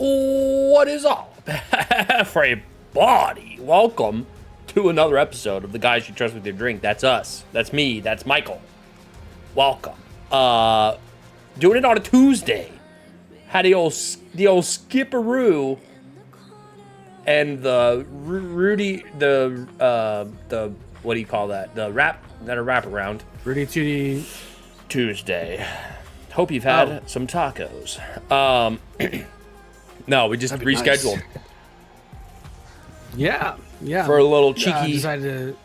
What is up, everybody? Welcome to another episode of The Guys You Trust With Your Drink. That's us. That's me. That's Michael. Welcome. Doing it on a Tuesday. Had the old skipperoo and the Rudy, the what do you call that? The wraparound. Rudy Tooty Tuesday. Hope you've had some tacos. No, we just rescheduled. Nice. Yeah. For a little cheeky, decided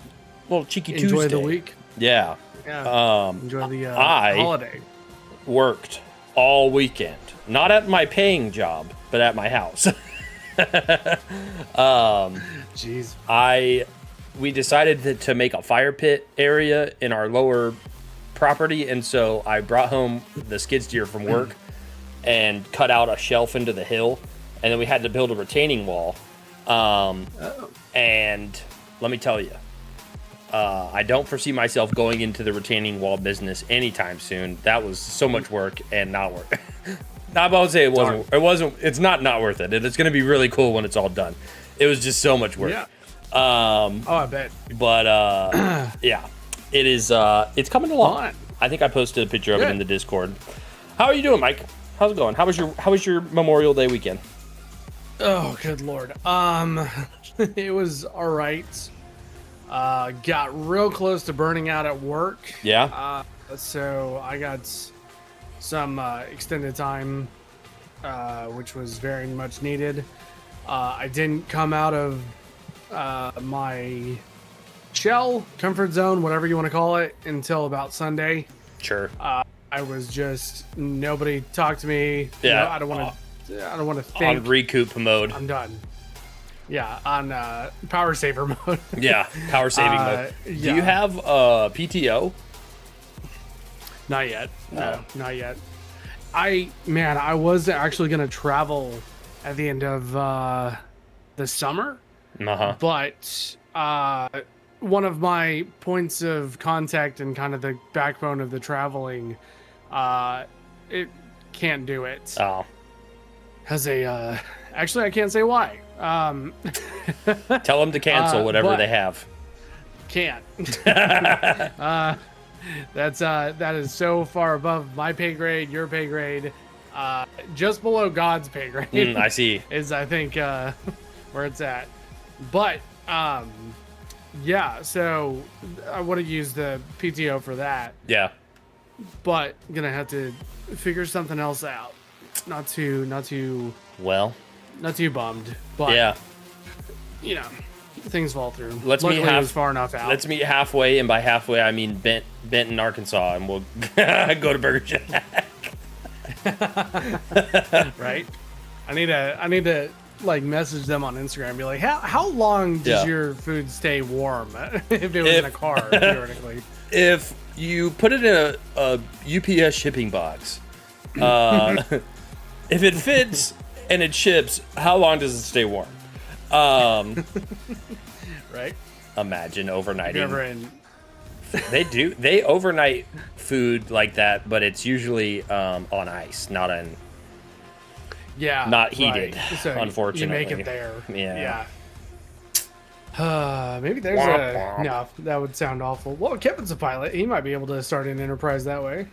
to Tuesday. enjoy the week. Yeah. Enjoy the holiday. Worked all weekend. Not at my paying job, but at my house. Jeez. We decided to make a fire pit area in our lower property, and so I brought home the skid steer from work and cut out a shelf into the hill, and then we had to build a retaining wall. And let me tell you, I don't foresee myself going into the retaining wall business anytime soon. That was so much work and not worth. I won't say it wasn't. It wasn't. It's not worth it. It's going to be really cool when it's all done. It was just so much work. Yeah. I bet. But yeah, it is. It's coming along. Fun. I think I posted a picture of it in the Discord. How are you doing, Mike? How's it going? How was your Memorial Day weekend? Oh, good Lord. It was all right. Got real close to burning out at work. Yeah. So I got some extended time, which was very much needed. I didn't come out of my shell, comfort zone, whatever you want to call it, until about Sunday. Sure. I was just, nobody talked to me. Yeah. You know, I don't want to think. On recoup mode. I'm done. Yeah, on power saver mode. Yeah, power saving mode. Yeah. Do you have PTO? Not yet. No, not yet. I was actually going to travel at the end of the summer. But one of my points of contact and kind of the backbone of the traveling, it can't do it. Oh. Has a actually I can't say why. Tell them to cancel whatever they have. Can't. That is so far above my pay grade, your pay grade, just below God's pay grade. I see. Is I think where it's at. But yeah, so I would have used the PTO for that. Yeah. But gonna have to figure something else out. Not too bummed. But yeah, you know, things fall through. Luckily, it was far enough out. Let's meet halfway, and by halfway I mean Benton, Arkansas, and we'll go to Burger Shack. Right? I need to like message them on Instagram and be like, how long does your food stay warm if it was in a car, theoretically? If you put it in a UPS shipping box, if it fits and it ships, how long does it stay warm? Right? Imagine overnighting. Never in. They overnight food like that, but it's usually on ice, not heated. Right. So unfortunately, you make it there. Yeah. Maybe there's no. That would sound awful. Well, Kevin's a pilot. He might be able to start an enterprise that way.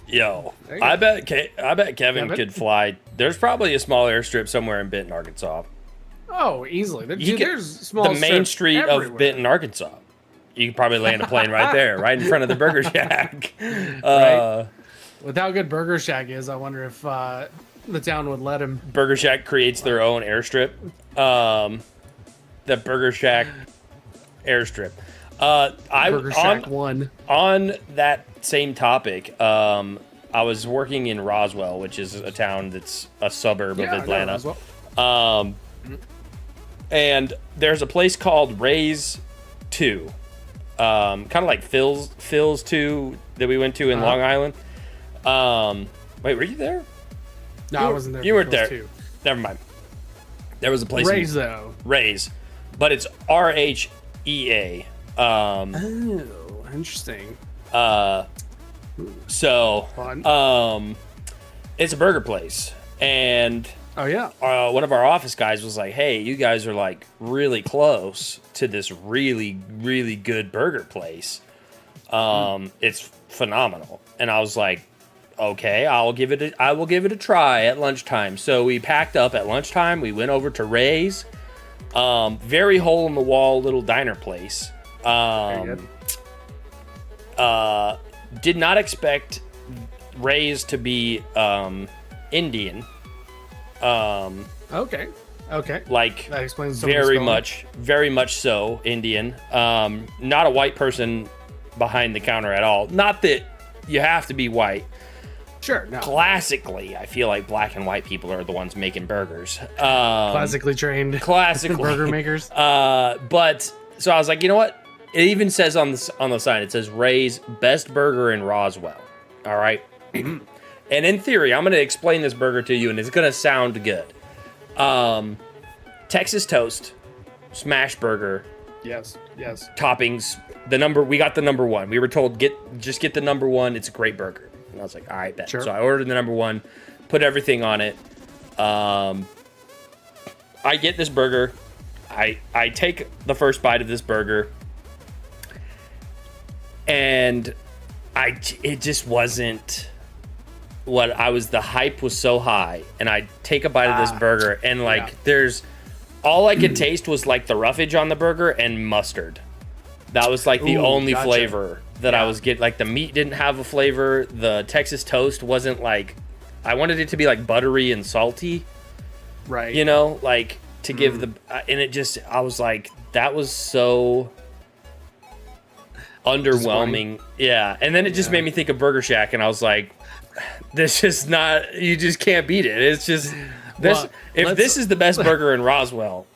Yo, I bet Kevin could fly. There's probably a small airstrip somewhere in Benton, Arkansas. Oh, easly. There's small. The main street everywhere. of Benton, Arkansas. You could probably land a plane right there, right in front of the Burger Shack. Right. With how good Burger Shack is, I wonder if the town would let him. Burger Shack creates their own airstrip. The Burger Shack airstrip. Burger Shack 1. On that same topic, I was working in Roswell, which is a town that's a suburb of Atlanta. And there's a place called Ray's 2. Kind of like Phil's 2 that we went to in Long Island. Wait, were you there? No, I wasn't there. You weren't there. Too. Never mind. There was a place. Ray's though. Ray's, but it's RHEA. Oh, interesting. So, Fun. it's a burger place, and Oh yeah. One of our office guys was like, "Hey, you guys are like really close to this really, really good burger place. It's phenomenal." And I was like, "Okay, I will give it a try at lunchtime." So we packed up at lunchtime. We went over to Ray's, very hole in the wall little diner place. Very good. Did not expect Ray's to be Indian. Okay. Like That explains very much so Indian. Not a white person behind the counter at all. Not that you have to be white. Sure. No. Classically, I feel like black and white people are the ones making burgers. Classically trained. Burger makers. But so I was like, you know what? It even says on the sign, it says Ray's Best Burger in Roswell. All right. And in theory, I'm going to explain this burger to you, and it's going to sound good. Texas toast, smash burger. Yes. Toppings. We got the number one. We were told just get the number one. It's a great burger. And I was like, all right, bet. Sure. So I ordered the number one, put everything on it. I get this burger. I take the first bite of this burger, and it just wasn't what I was. The hype was so high, and I take a bite of this burger, and there's all I could taste was like the roughage on the burger and mustard. That was like the only flavor that I was getting. Like the meat didn't have a flavor. The Texas toast wasn't like, I wanted it to be like buttery and salty. Right. You know, like to give and it just, I was like, that was so underwhelming. Yeah. And then it just made me think of Burger Shack, and I was like, this is not, you just can't beat it. It's just, this is the best burger in Roswell,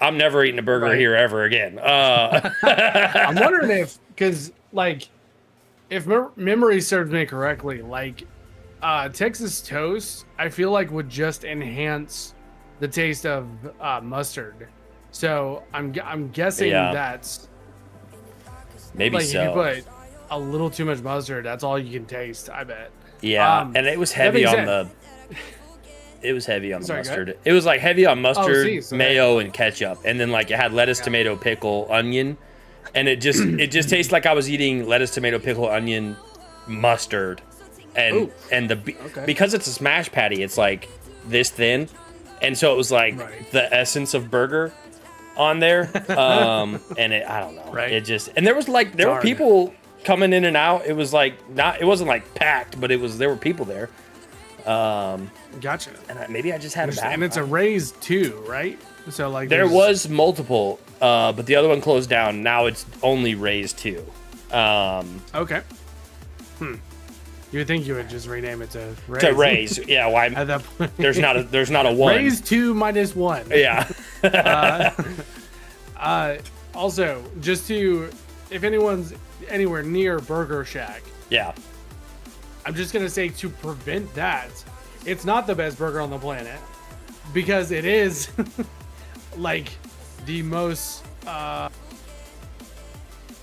I'm never eating a burger here ever again. I'm wondering because if memory serves me correctly, Texas toast, I feel like would just enhance the taste of mustard. So I'm guessing that's maybe so. If you put a little too much mustard, that's all you can taste, I bet. Yeah, and it was heavy on the. It was heavy on the mustard. It was like heavy on mustard, mayo, and ketchup, and then like it had lettuce, tomato, pickle, onion, and it just tastes like I was eating lettuce, tomato, pickle, onion, mustard, and because it's a smash patty, it's like this thin, and so it was like the essence of burger on there, and I don't know, it just, and there were people coming in and out. It was like it wasn't like packed, but there were people there. Gotcha. And maybe I just had a bad. And it's a Raise too, right? So there was multiple, but the other one closed down. Now it's only Raise 2. Okay. You would think you would just rename it to Raise. To Raise, yeah. Why? At that point, there's not a one. Raise 2 minus 1. Yeah. Also, if anyone's anywhere near Burger Shack. Yeah. I'm just going to say, to prevent that, it's not the best burger on the planet, because it is the most, I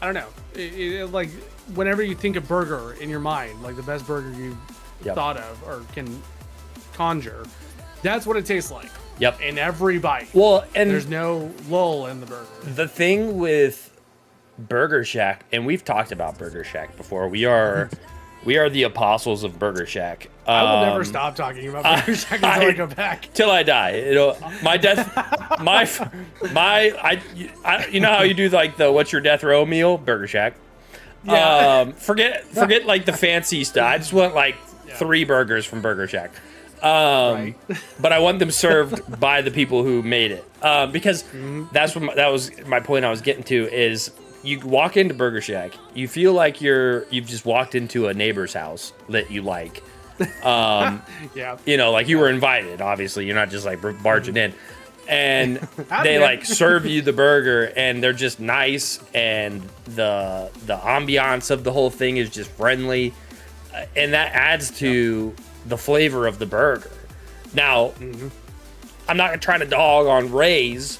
don't know, like whenever you think of burger in your mind, like the best burger you thought of or can conjure, that's what it tastes like. Yep. In every bite. Well, and there's no lull in the burger. The thing with Burger Shack, and we've talked about Burger Shack before, we are the apostles of Burger Shack. I will never stop talking about Burger Shack until I go back. Till I die. You know, my death, you know how you do like the what's your death row meal? Burger Shack. Yeah. Forget like the fancy stuff. I just want like 3 burgers from Burger Shack. But I want them served by the people who made it. Because that was my point I was getting to is, you walk into Burger Shack, you feel like you've just walked into a neighbor's house that you like. You know, like you were invited, obviously. You're not just like barging in. And they like serve you the burger, and they're just nice, and the ambiance of the whole thing is just friendly. And that adds to the flavor of the burger. Now, I'm not trying to dog on Ray's.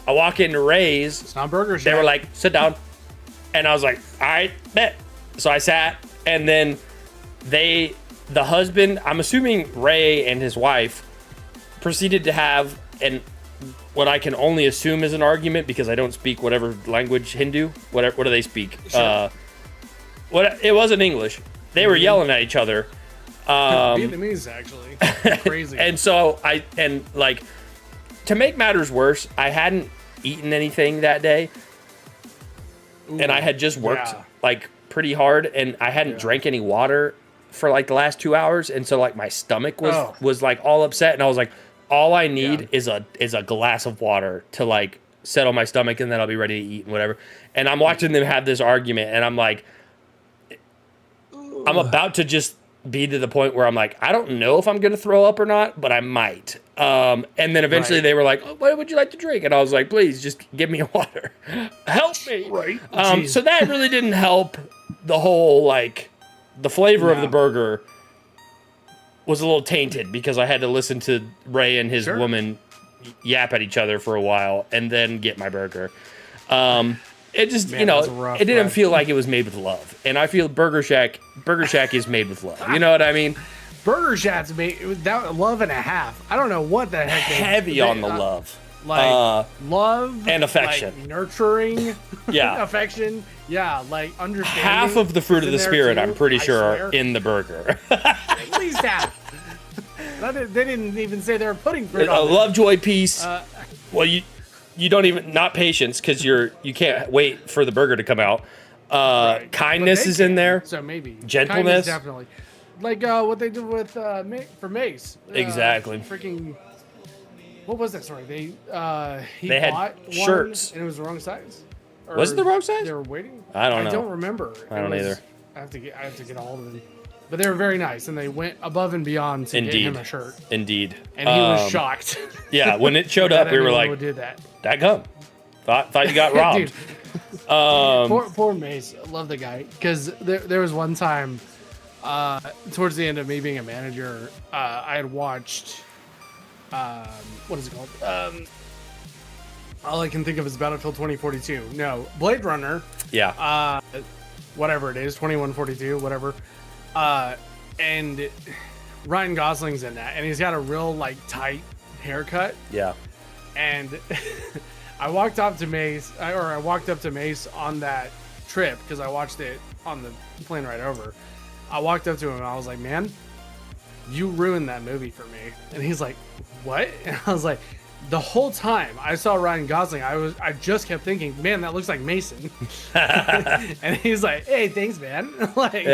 I walk into Ray's. It's not Burger Shack. They were like, sit down. And I was like, all right, bet. So I sat, and then the husband, I'm assuming Ray and his wife, proceeded to have what I can only assume is an argument because I don't speak whatever language Hindu. What do they speak? Sure. It wasn't English. They were yelling at each other. Vietnamese, actually. Crazy. And so to make matters worse, I hadn't eaten anything that day. Ooh, and I had just worked pretty hard, and I hadn't drank any water for like the last 2 hours, and so like my stomach was like all upset, and I was like, all I need is a glass of water to like settle my stomach, and then I'll be ready to eat and whatever. And I'm watching them have this argument, and I'm like, I'm about to just be to the point where I'm like, I don't know if I'm gonna throw up or not, but I might. And then eventually they were like, oh, what would you like to drink? And I was like, please just give me water. Help me. Right. So that really didn't help the whole, like, the flavor of the burger was a little tainted because I had to listen to Ray and his woman yap at each other for a while and then get my burger. It just, it didn't feel like it was made with love. And I feel Burger Shack is made with love. You know what I mean? Burger Shack's made, it was that love and a half. I don't know what the heck. Heavy on the love. Like, love. And affection. Like, nurturing. Yeah. Affection. Yeah, like, understanding. Half of the fruit of the spirit, I'm pretty sure, are in the burger. At least half. They didn't even say they were putting fruit on a Lovejoy piece. Well, you don't even, not patience, because you can't wait for the burger to come out. Kindness is in there. So maybe. Gentleness. Kindness, definitely. Like what they did with for Mace. Exactly. Freaking. What was that story? They had bought shirts and it was the wrong size. Or was it the wrong size? They were waiting. I don't know. I don't remember. I don't either. I have to get a hold of them. But they were very nice, and they went above and beyond to get him a shirt. Indeed. And he was shocked. Yeah, when it showed up, we were like, did that. Dadgum. Thought you got robbed. Poor Mace. I love the guy. Because there was one time, towards the end of me being a manager, I had watched, what is it called? All I can think of is Battlefield 2042. No, Blade Runner. Yeah. Whatever it is, 2142, whatever. And Ryan Gosling's in that, and he's got a real like tight haircut. Yeah. And I walked up to Mace on that trip because I watched it on the plane ride over. I walked up to him and I was like, "Man, you ruined that movie for me." And he's like, "What?" And I was like, the whole time I saw Ryan Gosling, I just kept thinking, man, that looks like Mason. And he's like, hey, thanks, man. Like,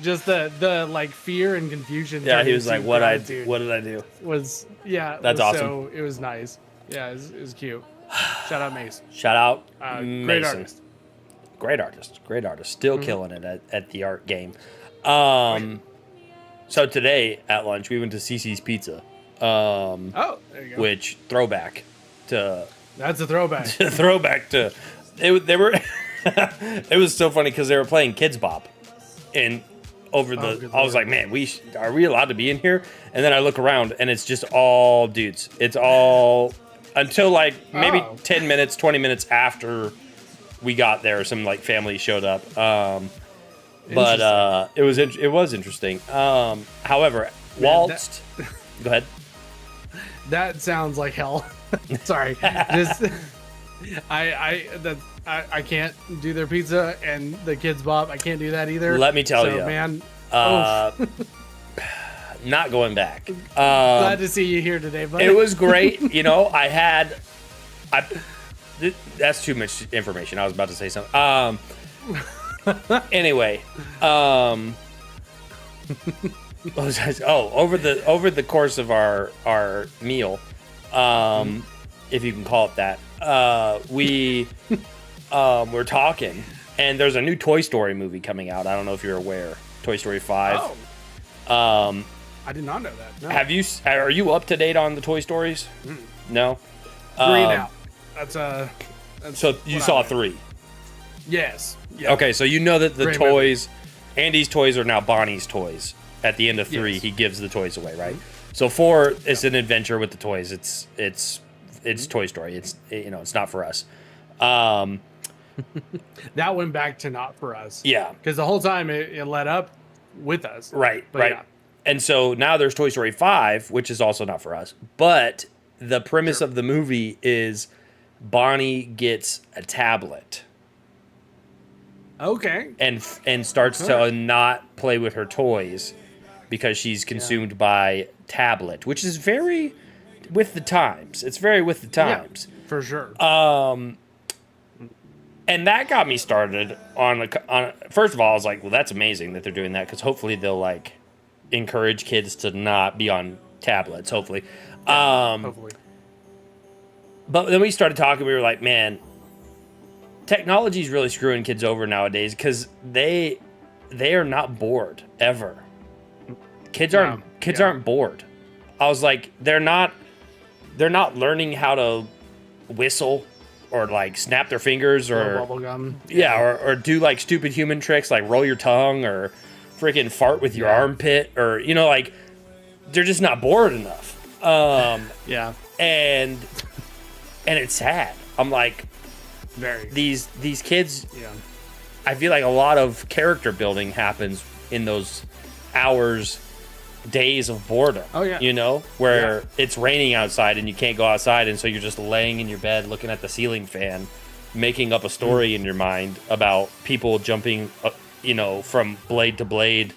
just the like fear and confusion. Yeah, he was like, what did I do? That's awesome. So it was nice. Yeah, it was cute. Shout out Mason. Shout out Mason. Great artist. Still killing it at the art game. So today at lunch we went to CC's Pizza. There you go. Which throwback to that's a throwback. Throwback to they were it was so funny because they were playing Kids Bop and I was like, man, are we allowed to be in here? And then I look around and it's just all dudes. It's all until like maybe 10 minutes, 20 minutes after we got there, some like family showed up. But it was interesting. However, waltzed. Go ahead. That sounds like hell. Sorry. I can't do their pizza and the Kids Bop. I can't do that either. Let me tell you, man. Not going back. Glad to see you here today, buddy. It was great. That's too much information. I was about to say something. Anyway. Over the course of our meal, if you can call it that, we were talking, and there's a new Toy Story movie coming out. I don't know if you're aware. Toy Story 5. I did not know that. No. Are you up to date on the Toy Stories? No. 3 now. That's so you saw 3. Yes. Yeah. Okay, so you know that the Great toys, movie. Andy's toys are now Bonnie's toys. At the end of 3, yes. He gives the toys away, right? So 4 is an adventure with the toys. It's Toy Story. It's not for us. That went back to not for us. Yeah. Because the whole time it led up with us. Right. But right. Yeah. And so now there's Toy Story 5, which is also not for us. But the premise of the movie is Bonnie gets a tablet. Okay. And starts to not play with her toys because she's consumed by tablet, which is very with the times. It's very with the times. Yeah, for sure. And that got me started on first of all, I was like, well, that's amazing that they're doing that because hopefully they'll like encourage kids to not be on tablets, hopefully. Hopefully. But then we started talking, we were like, man, technology is really screwing kids over nowadays because they are not bored ever. Kids aren't bored. I was like, they're not learning how to whistle or like snap their fingers or bubble gum. or do like stupid human tricks like roll your tongue or freaking fart with your armpit or like they're just not bored enough. Yeah. And it's sad. I'm like, very these kids. Yeah. I feel like a lot of character building happens in those hours, days of boredom. Oh yeah. Where it's raining outside and you can't go outside, and so you're just laying in your bed looking at the ceiling fan, making up a story in your mind about people jumping, from blade to blade,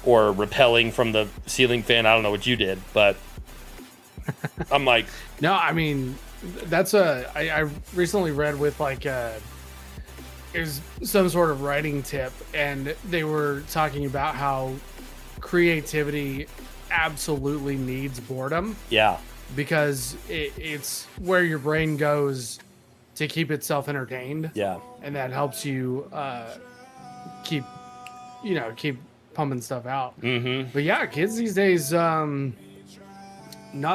or repelling from the ceiling fan. I don't know what you did, but I'm like, no, I mean, that's I recently read with like is some sort of writing tip, and they were talking about how creativity absolutely needs boredom. Yeah. Because it's where your brain goes to keep itself entertained. Yeah. And that helps you keep pumping stuff out. Mm-hmm. But yeah, kids these days, not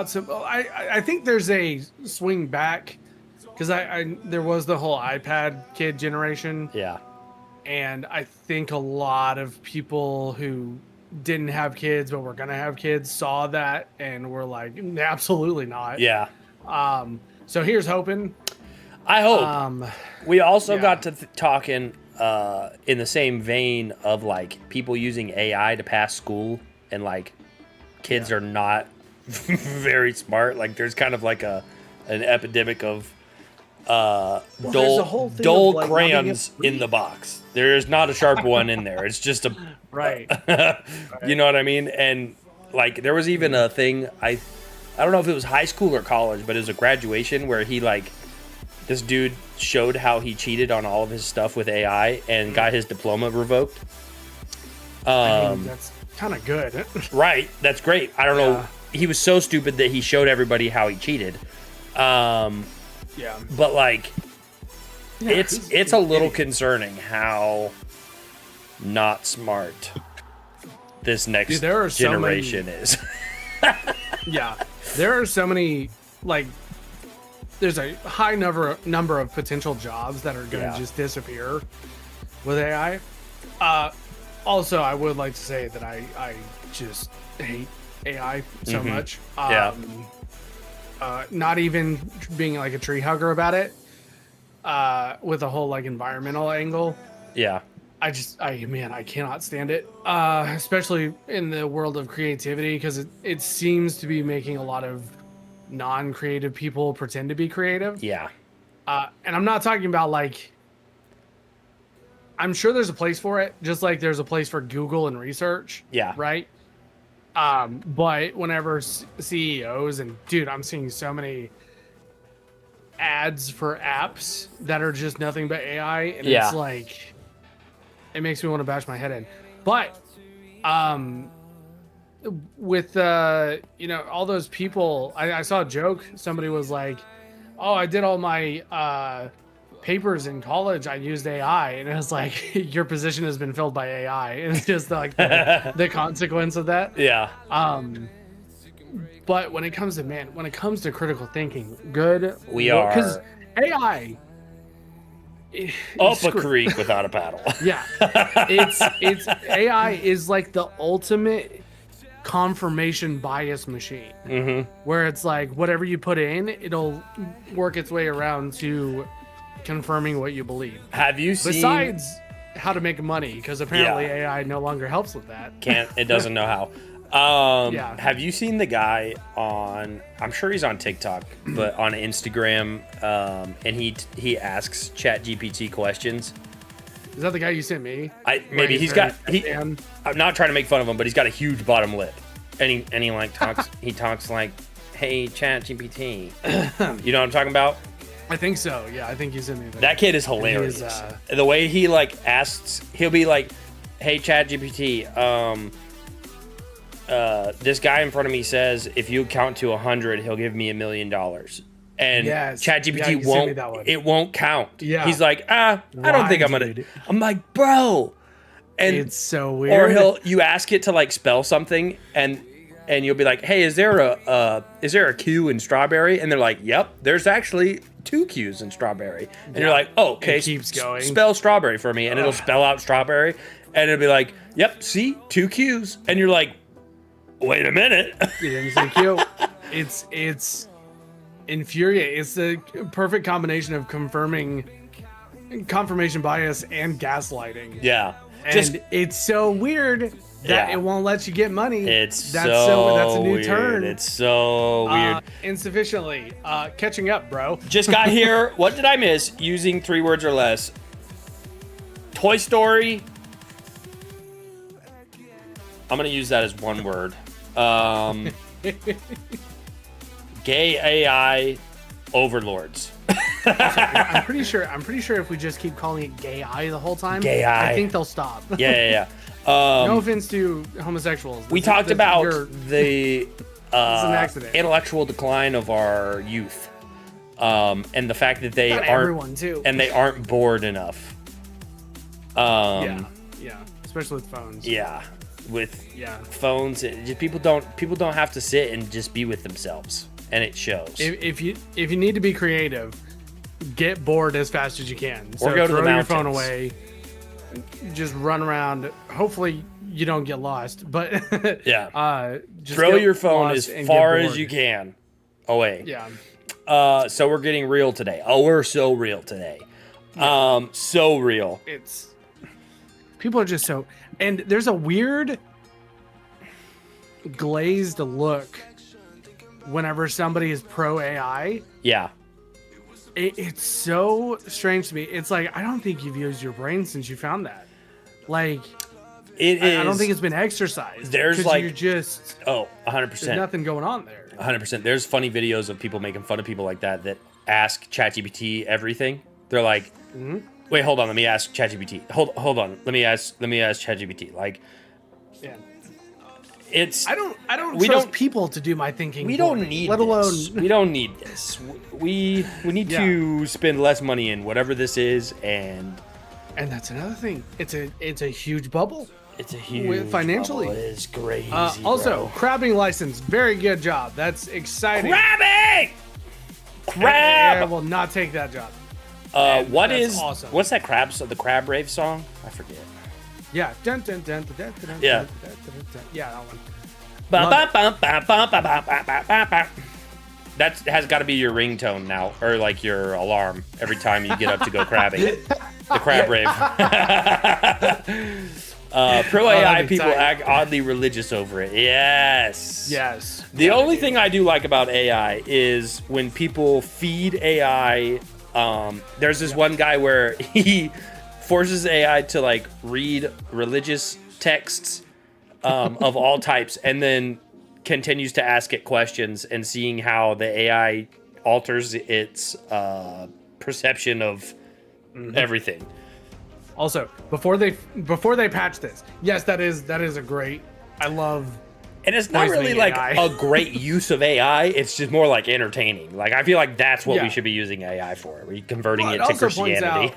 so. I think there's a swing back because there was the whole iPad kid generation. Yeah. And I think a lot of people who didn't have kids but were gonna have kids saw that and were like, absolutely not. Yeah. So here's hoping. I hope. We also got to talking in the same vein of like people using AI to pass school, and like kids are not very smart. Like there's kind of like an epidemic of dull like crayons in the box. There's not a sharp one in there. It's just a right. You know what I mean? And like there was even a thing, I don't know if it was high school or college, but it was a graduation where he like this dude showed how he cheated on all of his stuff with AI and got his diploma revoked. I mean, that's kind of good. Right. That's great. I don't know. He was so stupid that he showed everybody how he cheated. Yeah. But like it's a little concerning how not smart this next generation is. Yeah. There are so many, like, there's a high number of potential jobs that are going to just disappear with AI. Also, I would like to say that I just hate AI so much. Not even being like a tree hugger about it, with the whole like environmental angle. Yeah. I cannot stand it, especially in the world of creativity, because it seems to be making a lot of non-creative people pretend to be creative. Yeah. And I'm not talking about like, I'm sure there's a place for it, just like there's a place for Google and research. Yeah. Right. But whenever CEOs and dude, I'm seeing so many ads for apps that are just nothing but AI, and it's like, it makes me want to bash my head in. But with all those people, I saw a joke. Somebody was like, oh, I did all my papers in college, I used AI, and it was like, your position has been filled by AI. And it's just like the consequence of that. Yeah. But when it comes to critical thinking, good. We are, because AI up a creek without a paddle. Yeah. It's AI is like the ultimate confirmation bias machine. Mm-hmm. Where it's like whatever you put in, it'll work its way around to confirming what you believe. Have you seen? Besides how to make money because apparently AI no longer helps with that. It doesn't know how. Have you seen the guy on, I'm sure he's on TikTok, but on Instagram, and he asks ChatGPT questions? Is that the guy you sent me? Maybe I'm not trying to make fun of him, but he's got a huge bottom lip. And he like talks, he talks like, hey, ChatGPT. You know what I'm talking about? I think so. Yeah, I think you sent me that kid is hilarious. The way he like asks, he'll be like, hey, ChatGPT, this guy in front of me says if you count to 100, he'll give me $1 million. And ChatGPT won't count. Yeah. He's like, I don't think I'm gonna. I'm like, bro. And it's so weird. Or you ask it to like spell something, and you'll be like, hey, is there a Q in strawberry? And they're like, yep, there's actually 2 Q's in strawberry. And you're like, oh, okay, it keeps going. Spell strawberry for me, and it'll spell out strawberry, and it'll be like, yep, see, 2 Q's, and you're like, wait a minute. You didn't say Q. It's infuriating. It's the perfect combination of confirmation bias and gaslighting. Yeah. And it's so weird that it won't let you get money. That's a new weird turn. It's so weird. Insufficiently. Catching up, bro. Just got here. What did I miss? Using 3 words or less. Toy Story. I'm going to use that as 1 word. Gay AI overlords. I'm pretty sure if we just keep calling it gay eye the whole time, I think they'll stop. Yeah. No offense to homosexuals. We talked about the intellectual decline of our youth, and the fact that they aren't bored enough. Yeah, especially with phones. Yeah, with phones, people don't have to sit and just be with themselves, and it shows. If you need to be creative, get bored as fast as you can. Or go to the mountains. Throw your phone away. Just run around. Hopefully you don't get lost, but just throw your phone as far as you can away. Yeah. So we're getting real today. Oh, we're so real today. So real. People are just so, and there's a weird glazed look whenever somebody is pro AI. Yeah. It's so strange to me. It's like, I don't think you've used your brain since you found that. Like, I don't think it's been exercised. There's like, you're just 100%. There's nothing going on there. 100%. There's funny videos of people making fun of people like that ask ChatGPT everything. They're like, wait, hold on, let me ask ChatGPT. Hold on, let me ask ChatGPT. Like, yeah. I don't trust people to do my thinking. We don't need this. We don't need this. We need to spend less money in whatever this is, and that's another thing. It's a huge bubble. It's a huge financially. Bubble. It is crazy. Also, crabbing license. Very good job. That's exciting. Crab. I will not take that job. Awesome. What's that crab? So the Crab Rave song? I forget. Yeah. Dun, dun, dun, dun, dun, dun, yeah. Dun, dun, dun, dun. Yeah, that one. That has got to be your ringtone now, or like your alarm every time you get up to go crabbing. The Crab Rave. Pro AI people act oddly religious over it. Yes. The only thing I do like about AI is when people feed AI. There's this one guy where he forces AI to like read religious texts of all types, and then continues to ask it questions, and seeing how the AI alters its perception of everything. Also, before they patch this, yes, that is a great. I love. And it's not really like a great use of AI. It's just more like entertaining. Like, I feel like that's what we should be using AI for. We're converting it to Christianity.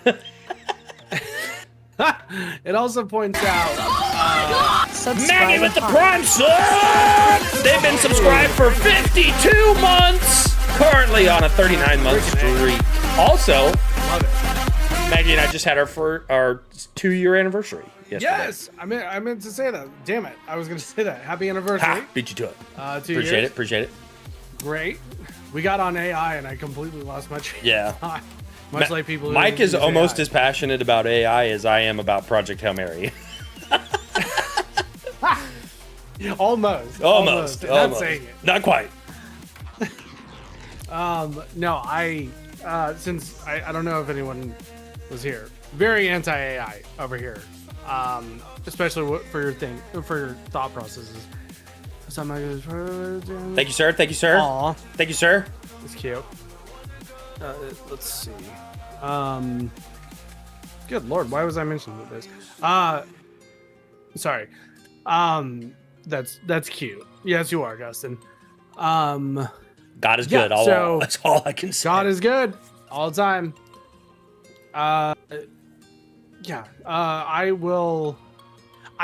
It also points out Maggie with the Prime sub! They've been subscribed for 52 months! Currently on a 39-month streak. Also, love it. Maggie and I just had our 2-year anniversary yesterday. Yes! I meant to say that. Damn it. I was going to say that. Happy anniversary. Beat you to it. 2 years. Appreciate it. Great. We got on AI and I completely lost my train of thought. Much like people. Mike is almost AI. as passionate about AI as I am about Project Hail Mary. Almost. Not saying it. Not quite. No, since I don't know if anyone was here. Very anti-AI over here. Especially for your thought processes. Thank you, sir. Thank you, sir. Aw. Thank you, sir. It's cute. Let's see. Good Lord, why was I mentioning this? Sorry. That's cute. Yes, you are, Gustin. God is good. That's all I can say. God is good all the time. I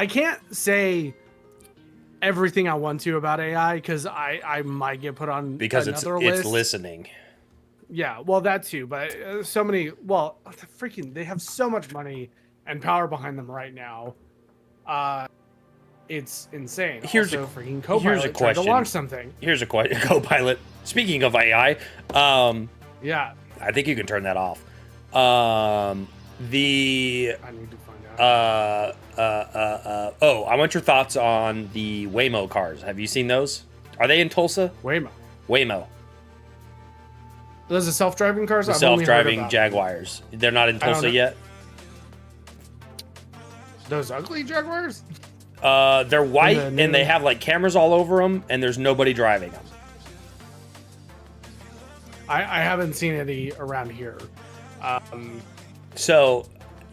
can't say everything I want to about AI because I might get put on because another list. It's listening. Yeah, well, that too, but so many. Well, they have so much money and power behind them right now. It's insane. Here's also, a freaking Copilot here's a question. To launch something. Here's a question. Copilot. Speaking of AI, yeah, I think you can turn that off. I need to find out. I want your thoughts on the Waymo cars. Have you seen those? Are they in Tulsa? Waymo. Those are self-driving cars. The self-driving Jaguars. They're not in Tulsa yet. Those ugly Jaguars. They're white and they have like cameras all over them, and there's nobody driving them. I haven't seen any around here. So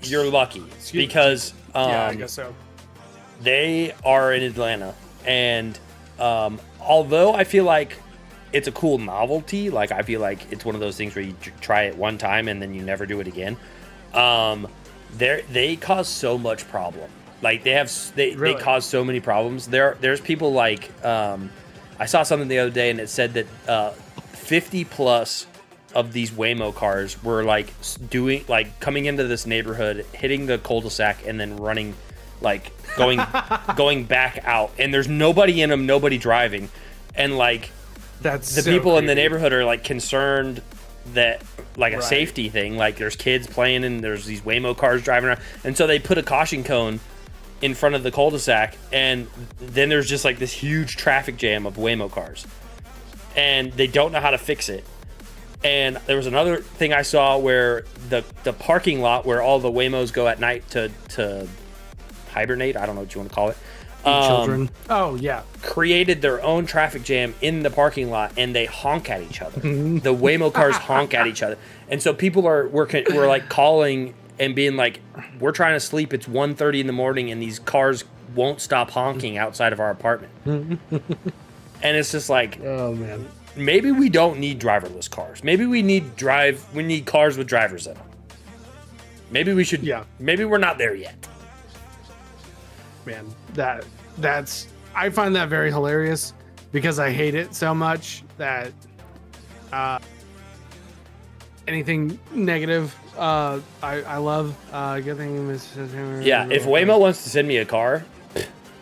you're lucky because yeah, I guess so. They are in Atlanta, and although I feel like it's a cool novelty, like I feel like it's one of those things where you try it one time and then you never do it again. They cause so much problem. Like they cause so many problems. There's people like I saw something the other day and it said that 50 plus of these Waymo cars were like coming into this neighborhood, hitting the cul-de-sac, and then running, like going back out. And there's nobody in them, nobody driving, and like that's the so people creepy. in the neighborhood are like concerned that like a safety thing, like there's kids playing and there's these Waymo cars driving around, and so they put a caution cone in front of the cul-de-sac, and then there's just like this huge traffic jam of Waymo cars, and they don't know how to fix it. And there was another thing I saw where the parking lot where all the Waymos go at night to hibernate, I don't know what you want to call it, children. Oh yeah, created their own traffic jam in the parking lot, and they honk at each other. The Waymo cars honk at each other, and so people were like calling and being like, "We're trying to sleep. It's 1:30 in the morning, and these cars won't stop honking outside of our apartment." And it's just like, oh man, maybe we don't need driverless cars. Maybe we need cars with drivers in them. Maybe we should. Yeah. Maybe we're not there yet. Man, I find that very hilarious because I hate it so much that anything negative I love. Good thing yeah, if Waymo wants to send me a car,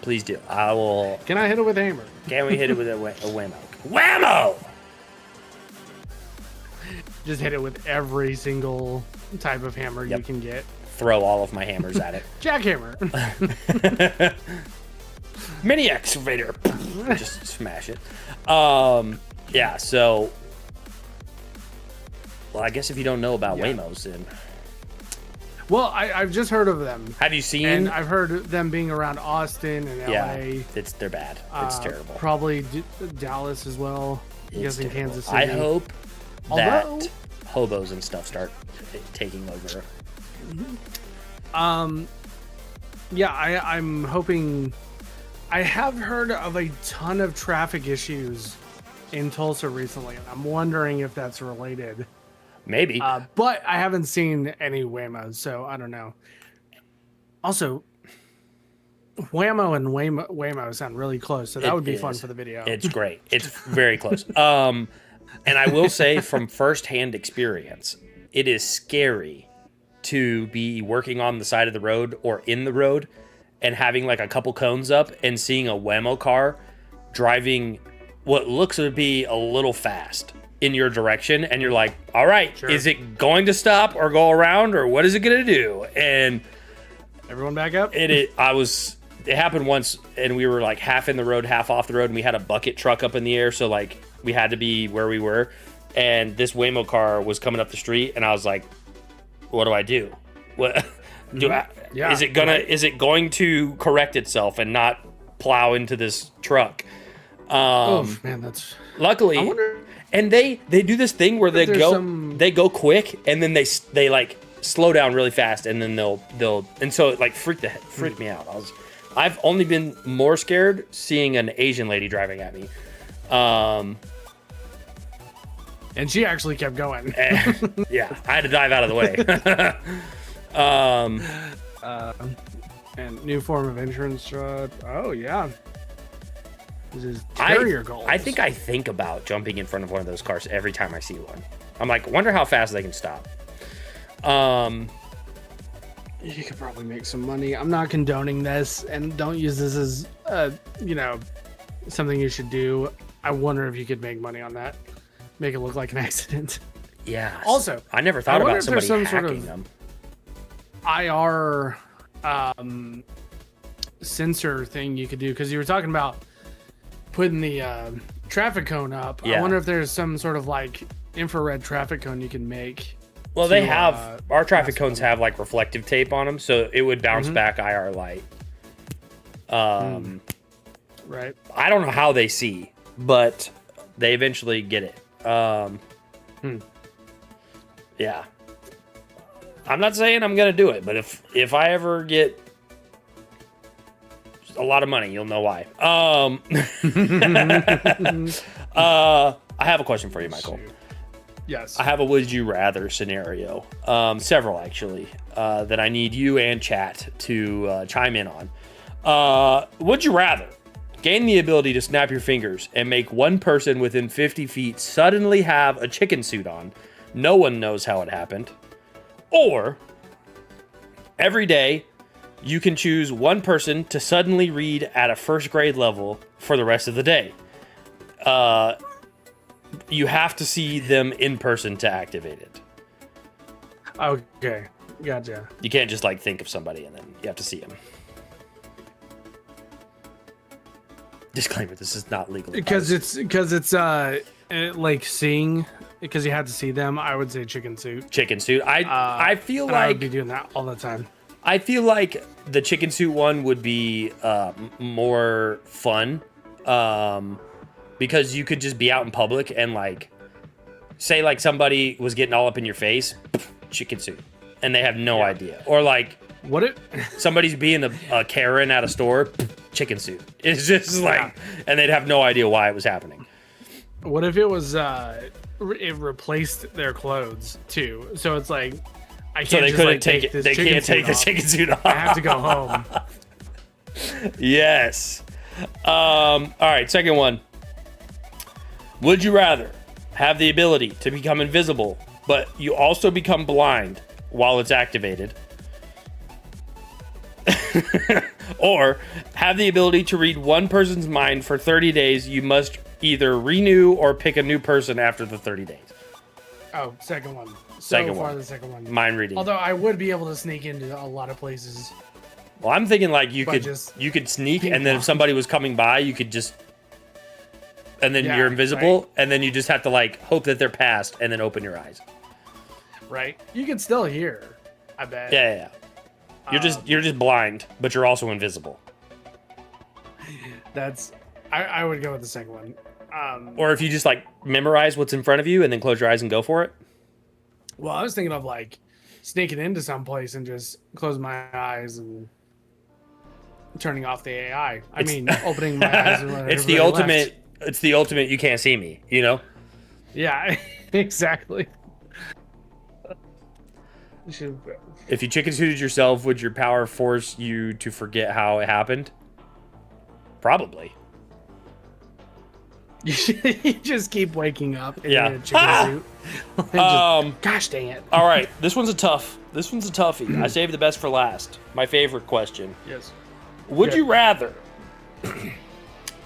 please do. I will. Can I hit it with a hammer? Can we hit it with a Waymo? Whammo! Just hit it with every single type of hammer you can get. Throw all of my hammers at it. Jackhammer. Mini excavator. Just smash it. Yeah, so. Well, I guess if you don't know about Waymos, then. Well, I've just heard of them. Have you seen? And I've heard them being around Austin and LA. They're bad. It's terrible. Probably Dallas as well. I guess in Kansas City. I hope that hobos and stuff start taking over. Yeah, I'm hoping. I have heard of a ton of traffic issues in Tulsa recently, and I'm wondering if that's related. Maybe. But I haven't seen any Waymos, so I don't know. Also, Whammo and Waymo sound really close, so that would be fun for the video. It's great. It's very close. And I will say from firsthand experience, it is scary to be working on the side of the road or in the road and having like a couple cones up and seeing a Waymo car driving what looks to be a little fast in your direction, and you're like, all right, Sure. is it going to stop or go around, or what is it going to do? And everyone back up. It happened once, and we were like half in the road, half off the road, and we had a bucket truck up in the air, so like we had to be where we were. And this Waymo car was coming up the street, and I was like, "What do I do? What do I? Yeah, is it going to correct itself and not plow into this truck?" Oh man, that's. Luckily, I wonder, and they do this thing where they go quick, and then they like slow down really fast, and then they'll and so it like freaked me out. I've only been more scared seeing an Asian lady driving at me. And she actually kept going. Yeah, I had to dive out of the way. And new form of insurance fraud. Oh yeah. This is carrier goals. I think about jumping in front of one of those cars every time I see one. I'm like, wonder how fast they can stop. You could probably make some money. I'm not condoning this, and don't use this as something you should do. I wonder if you could make money on that. Make it look like an accident. Yeah. Also, I never thought about somebody hacking them. IR sensor thing you could do, because you were talking about putting the traffic cone up. Yeah. I wonder if there's some sort of like infrared traffic cone you can make. Well, they have our traffic cones have like reflective tape on them, so it would bounce back IR light. Right. I don't know how they see, but they eventually get it. Yeah. I'm not saying I'm gonna do it, but if I ever get a lot of money, you'll know why. I have a question for you, Michael. Yes. I have a would you rather scenario, several actually, that I need you and chat to chime in on. Would you rather gain the ability to snap your fingers and make one person within 50 feet suddenly have a chicken suit on? No one knows how it happened. Or every day you can choose one person to suddenly read at a first grade level for the rest of the day. You have to see them in person to activate it. Okay, gotcha. You can't just like think of somebody and then you have to see them. Disclaimer: this is not legal. Because it's like seeing, because you had to see them. I would say chicken suit. Chicken suit. I feel like I would be doing that all the time. I feel like the chicken suit one would be more fun. Because you could just be out in public and like say like somebody was getting all up in your face, chicken suit, and they have no idea. Or like what if somebody's being a Karen at a store, chicken suit. It's just like, and they'd have no idea why it was happening. What if it was it replaced their clothes too? So it's like I can't. So they just, couldn't like, take it. They can't take the chicken suit off. I have to go home. Yes. All right. Second one. Would you rather have the ability to become invisible, but you also become blind while it's activated? Or have the ability to read one person's mind for 30 days, you must either renew or pick a new person after the 30 days? Oh, second one. The second one. Mind reading. Although I would be able to sneak into a lot of places. Well, I'm thinking like you could sneak, and then if somebody was coming by, you could just... And then you're invisible, right. And then you just have to like hope that they're past, and then open your eyes. Right. You can still hear, I bet. Yeah. You're just blind, but you're also invisible. I would go with the second one. Or if you just like memorize what's in front of you and then close your eyes and go for it. Well, I was thinking of like sneaking into some place and just close my eyes and turning off the AI. Opening my eyes. And it's the ultimate. Left. It's the ultimate. You can't see me. You know. Yeah. Exactly. If you chicken suited yourself, would your power force you to forget how it happened? Probably. You just keep waking up in a chicken suit. Gosh dang it. All right, this one's a toughie. I saved the best for last. My favorite question. Yes. Would you rather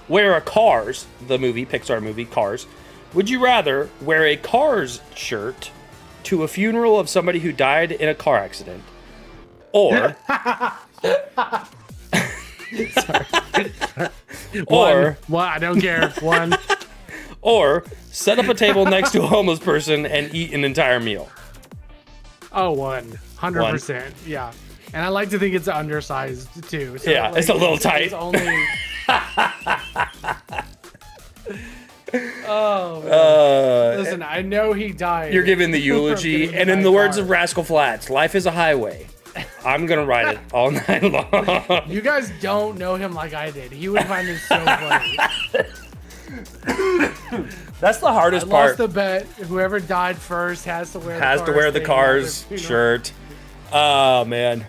wear a Cars, the movie, Pixar movie, Cars, Would you rather wear a Cars shirt to a funeral of somebody who died in a car accident, or or I don't care. One. Or set up a table next to a homeless person and eat an entire meal? Oh, 100%. Yeah. And I like to think it's undersized too. So yeah, it's a little tight. It's only... Oh, listen, I know he died. You're giving the eulogy, and in the words of Rascal Flatts, life is a highway. I'm gonna ride it all night long. You guys don't know him like I did. He would find this so funny. That's the hardest I part. lost the bet. Whoever died first has to wear the Cars shirt. Oh man,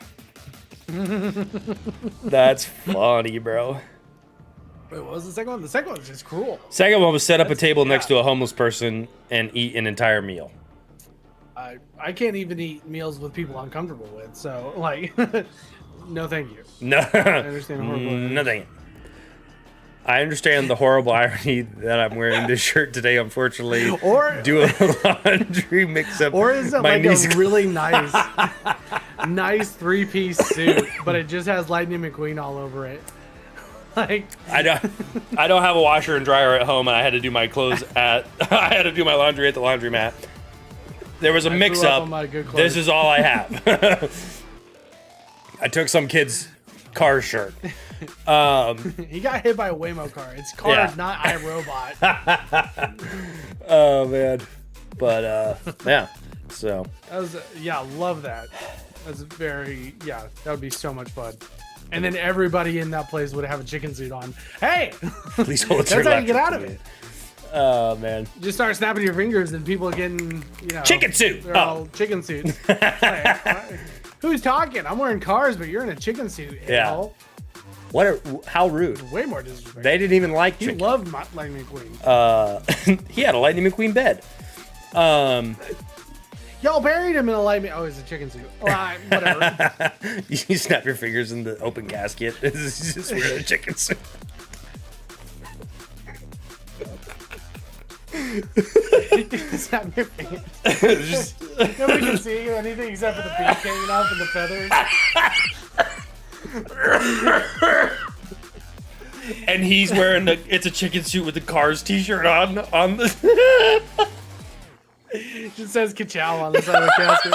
that's funny, bro. Wait, what was the second one? The second one was just cruel. Second one was set up a table next to a homeless person and eat an entire meal. I can't even eat meals with people I'm comfortable with, so like, no, thank you. No, I understand horrible. No, thank you. I understand the horrible irony that I'm wearing this shirt today. Unfortunately, or do a laundry mix up. Or is it like a really nice 3-piece suit, but it just has Lightning McQueen all over it? Like I don't have a washer and dryer at home, and I had to do my clothes I had to do my laundry at the laundromat. There was a mix up. This is all I have. I took some kid's car shirt. He got hit by a Waymo car. It's Cars, not iRobot. Oh man, but yeah. So that was love that. That's very that would be so much fun. And then everybody in that place would have a chicken suit on. Hey, please hold that's how you get out of it. Oh man! Just start snapping your fingers, and people are getting chicken suit. They're all chicken suits. Like, who's talking? I'm wearing Cars, but you're in a chicken suit. Yeah. How rude! Way more disrespectful. They didn't even like chicken. He loved Lightning McQueen. He had a Lightning McQueen bed. Y'all buried him in a Lightning. Oh, it's a chicken suit. Whatever. You snap your fingers in the open casket. This is just wearing a chicken suit. Snap your fingers. Nobody can see anything except for the beak hanging off and the feathers. And he's wearing it's a chicken suit with the Cars t-shirt on the it just says Ka-chow on the side of the casket.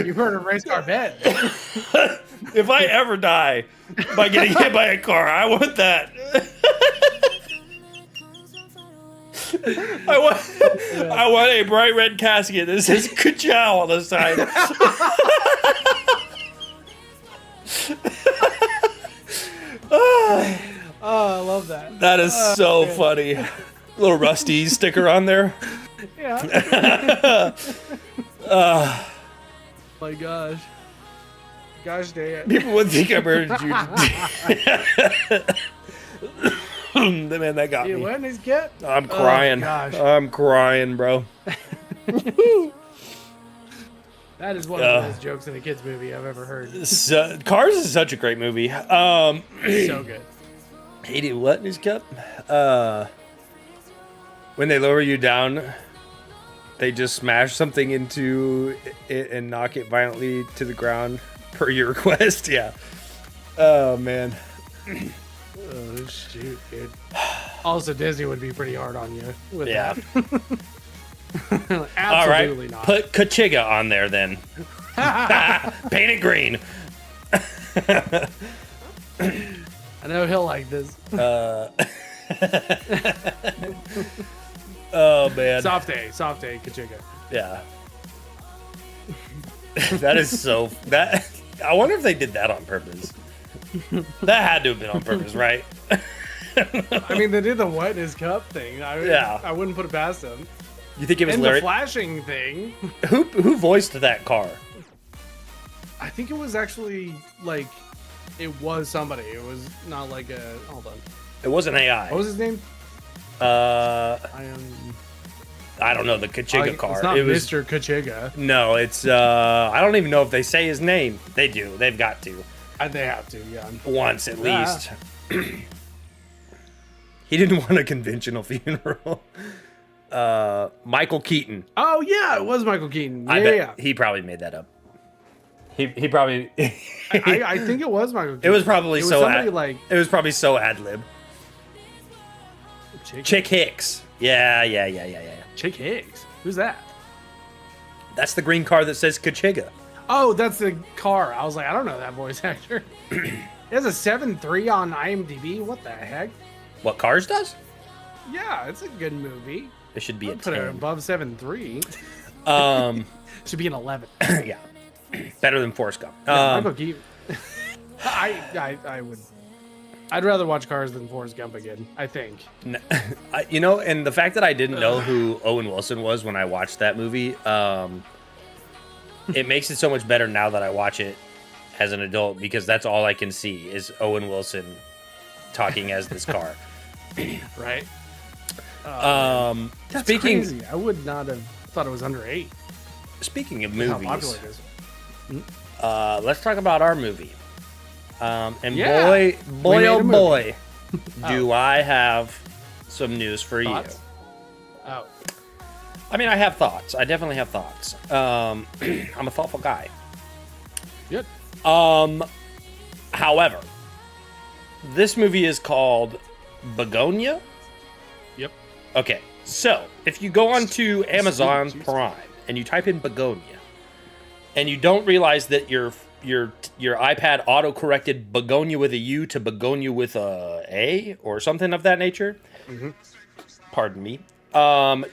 You heard a race car bed. If I ever die by getting hit by a car, I want that. I want a bright red casket that says Ka-chow on the side. Oh, I love that. That is so funny. Little Rusty sticker on there. Yeah. My gosh. Gosh dang it. People would think I murdered you. Man, that got me. When he's get? I'm crying. Gosh. I'm crying, bro. That is one of the best jokes in a kids movie I've ever heard. Cars is such a great movie. So good. He did what in his cup? When they lower you down, they just smash something into it and knock it violently to the ground per your request. Yeah. Oh man. Oh shoot, dude. Also, Disney would be pretty hard on you with that. Absolutely all right, not. Put Kachiga on there then. Paint it green. I know he'll like this. Oh man. Soft A, Kachiga. Yeah. That is so. That I wonder if they did that on purpose. That had to have been on purpose, right? I mean, they did the what in his cup thing. I wouldn't put it past them. You think it was and Larry? The flashing thing. Who voiced that car? I think it was actually like it was somebody. It was not like a. Hold on. It wasn't AI. What was his name? I don't know, the Kachiga car. It's not Mr. Kachiga. No, it's I don't even know if they say his name. They do. They've got to. They have to, yeah. Once at least. He didn't want a conventional funeral. Michael Keaton. Oh yeah, it was Michael Keaton. Yeah, I bet he probably made that up. He probably. I think it was Michael Keaton. It was probably like. It was probably so ad lib. Chick Hicks. Yeah. Chick Hicks. Who's that? That's the green car that says Kachiga. Oh, that's the car. I was like, I don't know that voice actor. It has a 7.3 on IMDb. What the heck? What Cars does? Yeah, it's a good movie. It should be a 10. Put it above 7.3. Should be an 11. Yeah. Better than Forrest Gump. Michael Keaton. I would. I'd rather watch Cars than Forrest Gump again, I think. You know, and the fact that I didn't know who Owen Wilson was when I watched that movie, it makes it so much better now that I watch it as an adult, because that's all I can see is Owen Wilson talking as this car. Right? That's speaking, crazy. I would not have thought it was under 8. Speaking of How movies, popular it is. let's talk about our movie. And Yeah. boy, oh movie. boy, do I have some news for Thoughts? you. Oh. I mean, I have thoughts. I definitely have thoughts. I'm a thoughtful guy. Good. However, this movie is called Begonia. Yep. Okay, so if you go onto Amazon Prime and you type in Begonia, and you don't realize that your iPad auto-corrected Begonia with a U to Begonia with a or something of that nature, pardon me,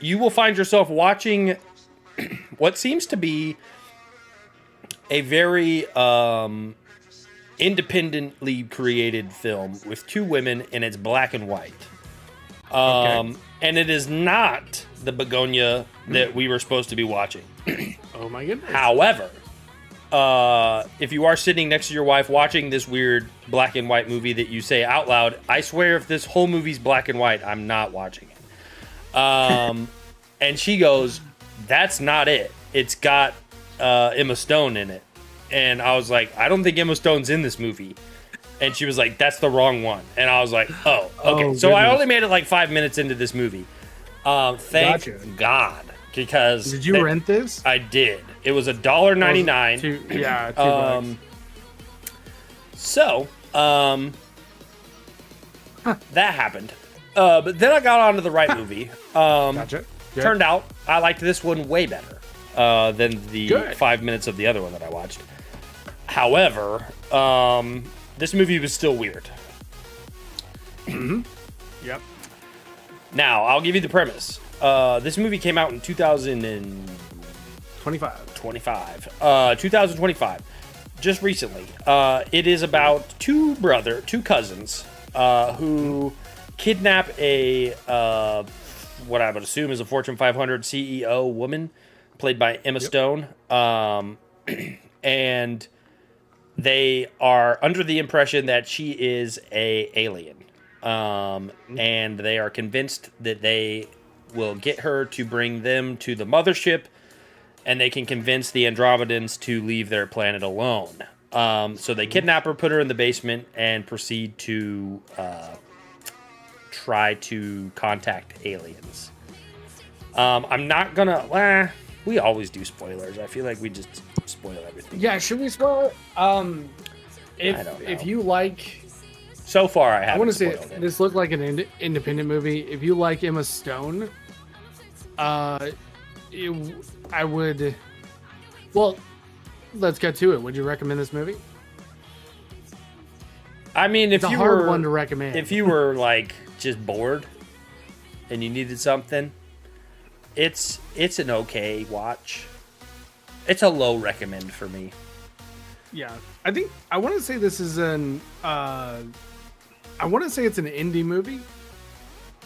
you will find yourself watching what seems to be a very independently created film with 2 women, and it's black and white. And it is not the Begonia that we were supposed to be watching. Oh my goodness. However, if you are sitting next to your wife watching this weird black and white movie that you say out loud, I swear if this whole movie's black and white, I'm not watching it. And she goes, that's not it. It's got Emma Stone in it. And I was like, I don't think Emma Stone's in this movie. And she was like, that's the wrong one. And I was like, oh, okay. Oh, so I goodness. only made it like 5 minutes into this movie. Thank Gotcha. God. Because Did you rent this? I did. It was $1.99. Yeah, $2. So, that happened. But then I got onto the right movie. Gotcha. Good. Turned out I liked this one way better than the 5 minutes of the other one that I watched. However, this movie was still weird. Yep. Now, I'll give you the premise. This movie came out in 2025. Just recently. It is about two cousins who kidnap a what I would assume is a Fortune 500 CEO woman played by Emma Stone. And they are under the impression that she is a alien. And they are convinced that they will get her to bring them to the mothership, and they can convince the Andromedans to leave their planet alone. So they kidnap her, put her in the basement, and proceed to try to contact aliens. I'm not gonna... we always do spoilers. I feel like we just spoil everything. Yeah, should we spoil it? I don't know. If you like... So far, I haven't I want to say spoiled it. this looked like an independent movie. If you like Emma Stone, I would... Well, let's get to it. Would you recommend this movie? I mean, if It's a you hard were one to recommend. If you were like just bored and you needed something, it's an okay watch. It's a low recommend for me. Yeah, I want to say this is I want to say it's an indie movie.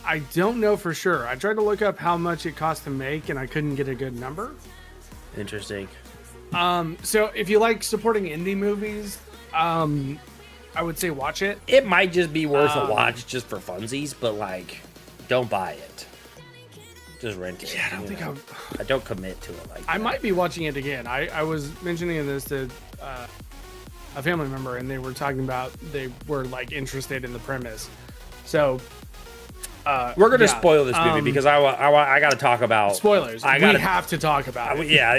I don't know for sure. I tried to look up how much it cost to make, and I couldn't get a good number. Interesting. So if you like supporting indie movies, I would say watch it. It might just be worth a watch just for funsies, but like, don't buy it. Just rent it. Yeah, I don't think I don't commit to it like that. I might be watching it again. I was mentioning this to a family member, and they were talking about they were like interested in the premise. So we're gonna spoil this movie because I got to talk about spoilers. We have to talk about it. Yeah,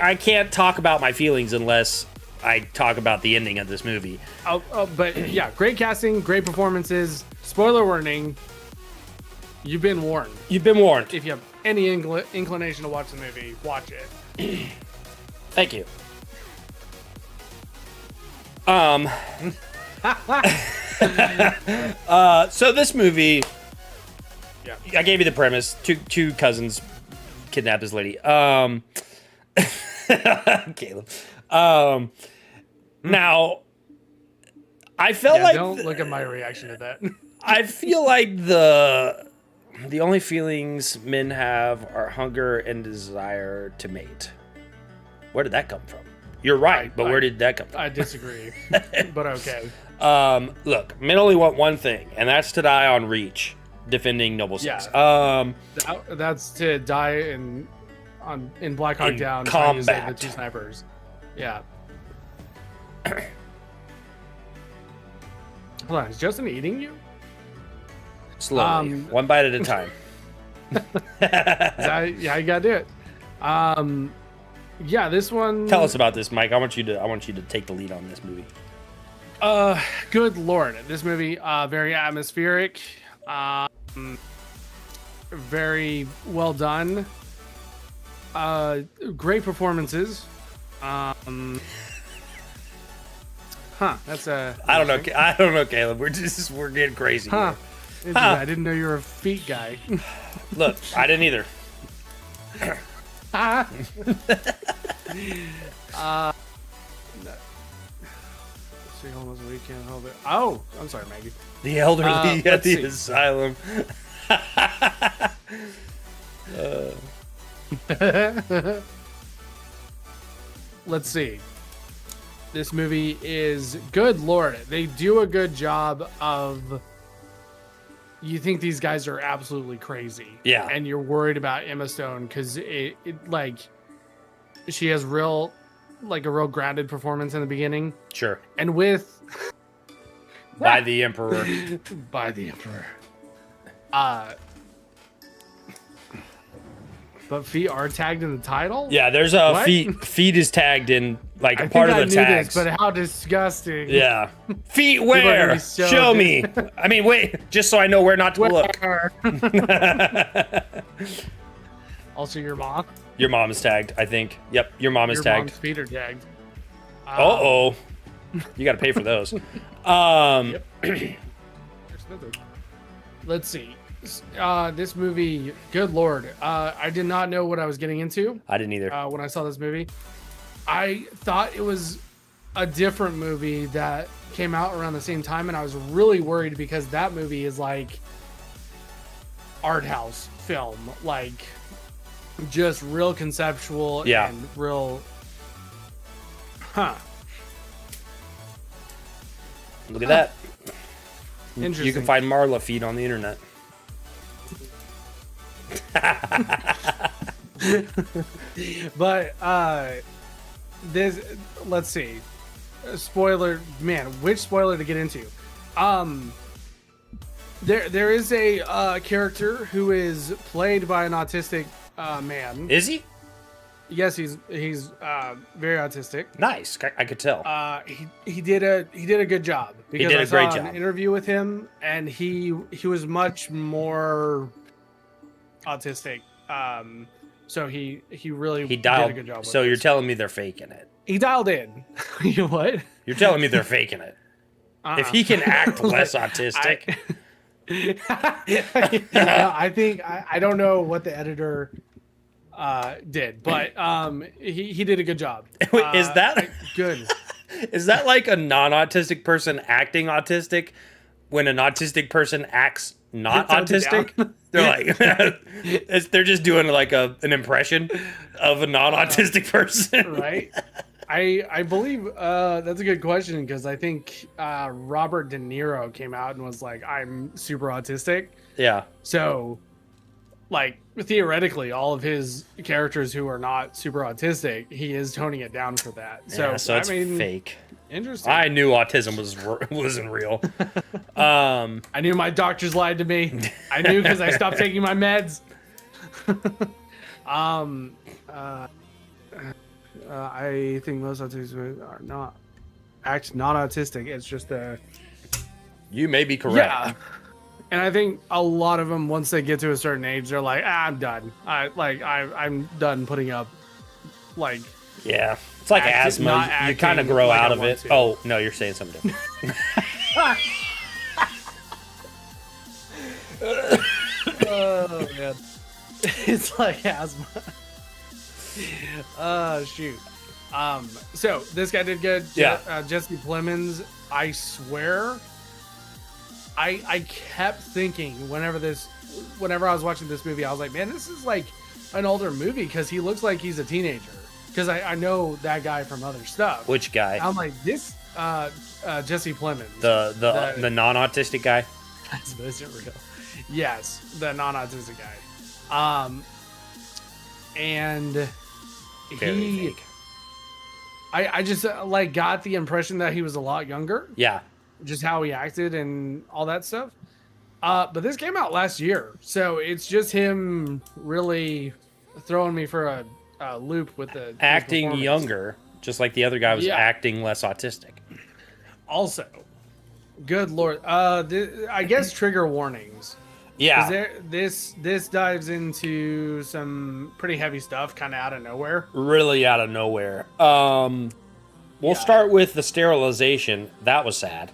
I can't talk about my feelings unless I talk about the ending of this movie. But yeah, great casting, great performances. Spoiler warning. You've been warned. You've been warned. If you have any inclination to watch the movie, watch it. Thank you. So this movie, yeah, I gave you the premise. Two cousins kidnap this lady. Caleb. Now, I felt like don't look at my reaction to that. I feel like the only feelings men have are hunger and desire to mate. Where did that come from? You're right, but where did that come from? I disagree, but okay. Look, men only want one thing, and that's to die on reach, defending Noble Six. Yeah. That's to die in Black Hawk Down, trying to save the two snipers. Yeah. Hold on, is Justin eating you? Slowly, one bite at a time. Yeah, you gotta do it. Yeah, this one. Tell us about this, Mike. I want you to take the lead on this movie. Good Lord, this movie, very atmospheric, very well done, great performances. That's a. I don't know, Caleb. We're getting crazy. Huh. I didn't know you were a feet guy. Look, I didn't either. Almost a weekend. Oh, I'm sorry, Maggie. The elderly at the asylum. Let's see. This movie is good Lord. They do a good job of. You think these guys are absolutely crazy. Yeah. And you're worried about Emma Stone because she has a real grounded performance in the beginning. Sure. And with by the Emperor. By the Emperor. But feet are tagged in the title? Yeah, there's a feet is tagged in like a part of the tags. But how disgusting. Yeah. Feet where? Show me. I mean, wait, just so I know where not to look. Also your mom? Your mom is tagged, I think. Yep, your mom is tagged. Your mom's feet are tagged. Uh-oh. You got to pay for those. Let's see. This movie, good Lord. I did not know what I was getting into. I didn't either. When I saw this movie. I thought it was a different movie that came out around the same time, and I was really worried because that movie is like art house film. Like, just real conceptual and real look at that. Interesting. You can find Marla feet on the internet. But this, let's see, spoiler, man, which spoiler to get into? There is a character who is played by an autistic man. Is he? Yes, he's very autistic. Nice, I could tell. He did a good job because he did a great job. An interview with him, and he was much more autistic. So he really did a good job. So you're telling me they're faking it? He dialed in. You know what? You're telling me they're faking it? If he can act less autistic. I think I don't know what the editor did, but he did a good job. Is that good? Is that like a non-autistic person acting autistic when an autistic person acts not autistic? They're like they're just doing like an impression of a non-autistic person, right? I believe that's a good question because I think Robert De Niro came out and was like, "I'm super autistic." Yeah. So like theoretically, all of his characters who are not super autistic, he is toning it down for that. So, yeah, so it's fake. Interesting. I knew autism wasn't real. I knew my doctors lied to me. I knew because I stopped taking my meds. I think most autistic are not autistic. It's just you may be correct. Yeah. And I think a lot of them, once they get to a certain age, they're like, I'm done. I'm done putting up, like. Yeah, it's like asthma. You kind of grow out of it. Oh no, you're saying something different. Oh man, it's like asthma. Oh shoot. So this guy did good. Yeah. Jesse Plemons. I swear. I kept thinking whenever I was watching this movie, I was like, man, this is like an older movie because he looks like he's a teenager. Because I know that guy from other stuff. Which guy? I'm like, this Jesse Plemons. The non-autistic guy? That's real. Yes, the non-autistic guy. And Very fake. I just like got the impression that he was a lot younger. Yeah. Just how he acted and all that stuff. But this came out last year, so it's just him really throwing me for a loop with the acting younger, just like the other guy was acting less autistic. Also, good lord, I guess trigger warnings. Yeah, this dives into some pretty heavy stuff, kind of out of nowhere. Really out of nowhere. We'll start with the sterilization. That was sad.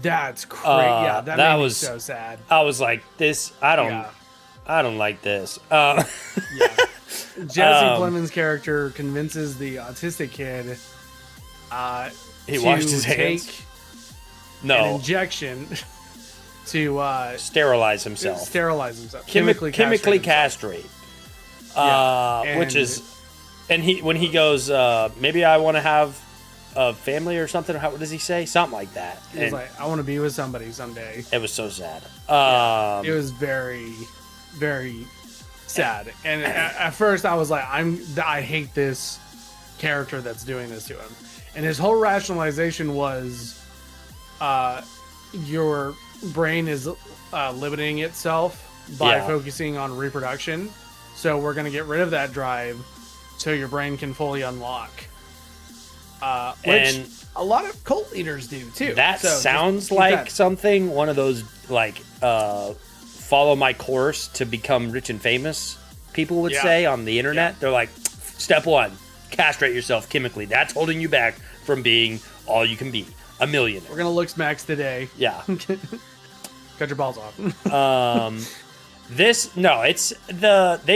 That's great. Yeah, that was so sad. I was like, this. I don't like this. Yeah. Jesse Plemons' character convinces the autistic kid he washed his hands. An injection to sterilize himself. Chemically castrate. Which is, and when he goes, maybe I want to have a family or something. What does he say? Something like that. He was like, I want to be with somebody someday. It was so sad. It was very, very sad. And at first I was like, I hate this character that's doing this to him. And his whole rationalization was, your brain is limiting itself by focusing on reproduction. So we're going to get rid of that drive so your brain can fully unlock. Which a lot of cult leaders do too. That sounds like something one of those like follow my course to become rich and famous people would say on the internet. They're like, step one, castrate yourself chemically. That's holding you back from being all you can be, a millionaire. We're gonna look smacks today. Yeah. Cut your balls off. They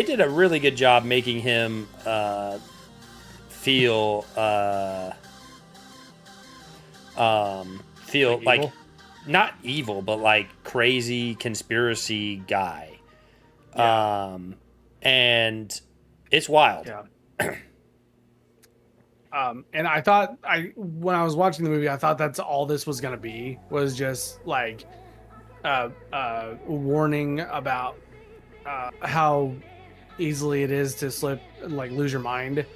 did a really good job making him feel like evil? Not evil, but like crazy conspiracy guy. And it's wild. Yeah. And I thought when I was watching the movie, I thought that's all this was gonna be, was just like warning about how easily it is to slip, like lose your mind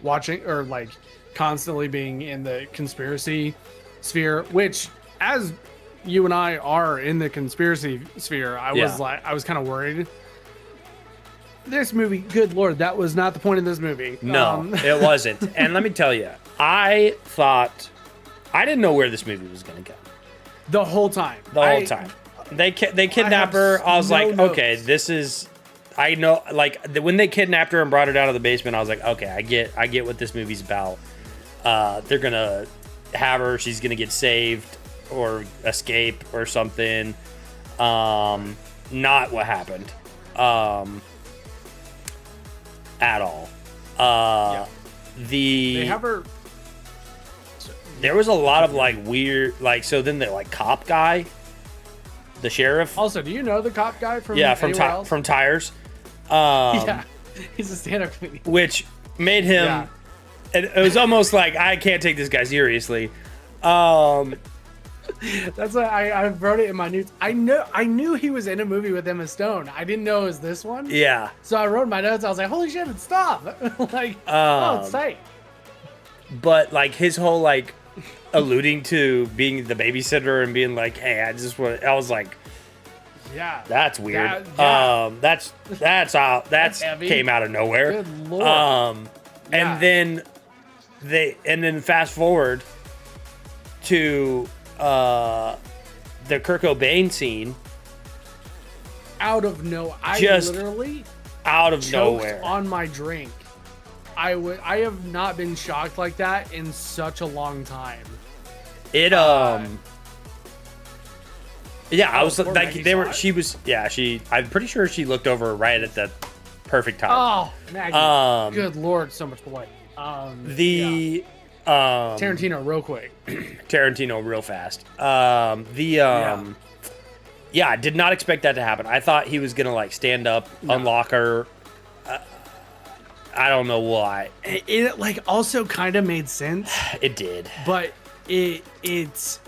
watching, or like constantly being in the conspiracy sphere, which as you and I are in the conspiracy sphere, I was kind of worried. This movie, good lord, that was not the point of this movie. No, it wasn't. And let me tell you, I didn't know where this movie was going to go. The whole time. They kidnap her. I was like, notes. Okay, this is. I know, like when they kidnapped her and brought her down to the basement, I was like, okay, I get what this movie's about. They're gonna have her. She's gonna get saved or escape or something. Not what happened. At all. They have her. There was a lot of like weird, like, so then the like cop guy, the sheriff. Also, do you know the cop guy from from Tires? Yeah, he's a stand-up comedian. Which made him. It was almost like I can't take this guy seriously. That's why I wrote it in my notes. I knew he was in a movie with Emma Stone. I didn't know it was this one. Yeah. So I wrote in my notes. I was like, "Holy shit, it's stop!" Like, oh, it's tight. But like his whole like alluding to being the babysitter and being like, "Hey, I just want," I was like, "Yeah, that's weird." Yeah. That's came out of nowhere. Good Lord. And then fast forward to the Kurt Cobain scene. Out of literally out of choked nowhere on my drink. I have not been shocked like that in such a long time. It yeah, I was like I'm pretty sure she looked over right at the perfect time. Oh, Maggie. Good Lord, so much blood. Tarantino real quick. Tarantino real fast. I did not expect that to happen. I thought he was gonna like stand up, unlock her. I don't know why. It like also kind of made sense. It did, but it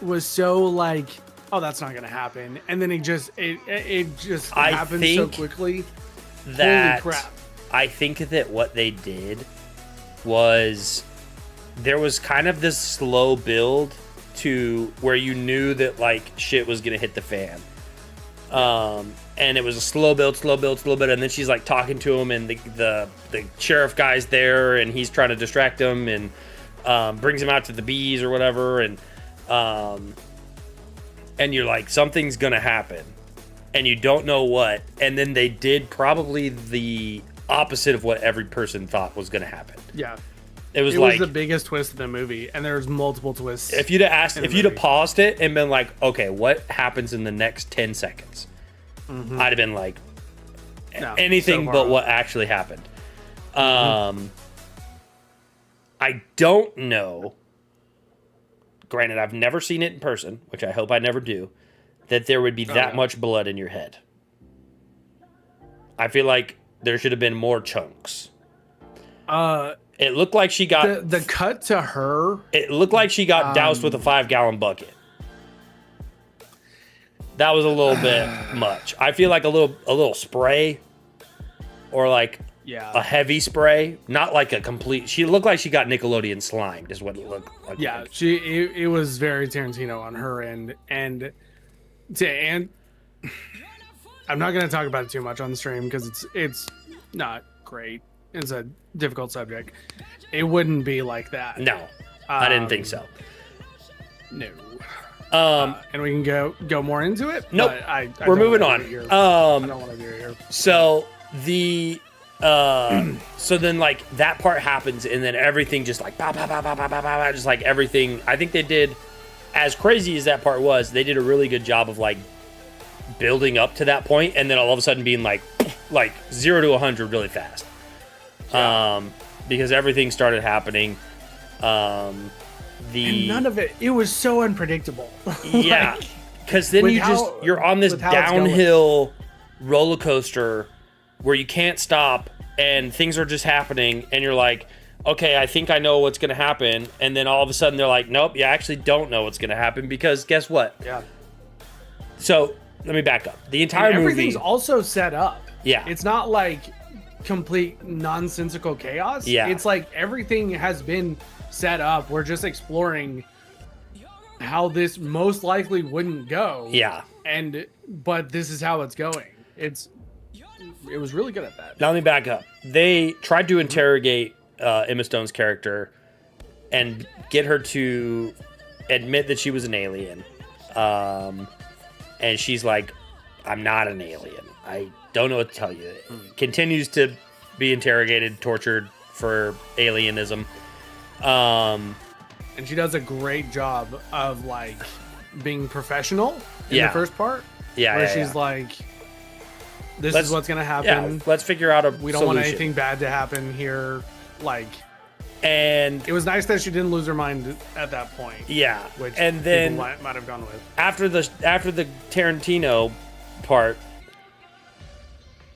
was so like, oh, that's not gonna happen, and then it just happened so quickly. That holy crap! I think that what they did was there was kind of this slow build to where you knew that like shit was gonna hit the fan. And it was a slow build, and then she's like talking to him, and the sheriff guy's there, and he's trying to distract him, and brings him out to the bees or whatever, and you're like, something's gonna happen, and you don't know what, and then they did probably the opposite of what every person thought was gonna happen. Yeah. It was the biggest twist in the movie, and there's multiple twists. If you'd have paused it and been like, okay, what happens in the next 10 seconds? Mm-hmm. I'd have been like, anything but what actually happened. I don't know. Granted, I've never seen it in person, which I hope I never do, that there would be that much blood in your head. I feel like there should have been more chunks. It looked like she got... The cut to her... It looked like she got doused with a 5-gallon bucket. That was a little bit much. I feel like a little spray or like a heavy spray, not like a complete... She looked like she got Nickelodeon slimed is what it looked like. Yeah, it was very Tarantino on her end. And I'm not going to talk about it too much on the stream because it's not great. It's a difficult subject. It wouldn't be like that. No, I didn't think so. No. And we can go more into it. Nope. We're moving on. I don't want to be here. So so then like that part happens, and then everything just like bah, bah, bah, bah, bah, bah, bah, just like everything. I think they did, as crazy as that part was, they did a really good job of like building up to that point, and then all of a sudden being like 0 to 100 really fast. Yeah. Because everything started happening. And none of it was so unpredictable. Yeah. Because then you're on this downhill roller coaster where you can't stop and things are just happening, and you're like, okay, I think I know what's going to happen. And then all of a sudden they're like, nope, you actually don't know what's going to happen, because guess what? Yeah. So let me back up. The entire movie. Everything's also set up. Yeah. It's not like complete nonsensical chaos. Yeah. It's like everything has been set up. We're just exploring how this most likely wouldn't go. Yeah. But this is how it's going. It was really good at that. Now let me back up. They tried to interrogate Emma Stone's character and get her to admit that she was an alien. And she's like, I'm not an alien. I don't know what to tell you. Continues to be interrogated, tortured for alienism. And she does a great job of like being professional in the first part. Yeah. Where she's like, this is what's gonna happen. Yeah, let's figure out we don't want anything bad to happen here. And it was nice that she didn't lose her mind at that point. Yeah. Which and then might have gone with. After the Tarantino part,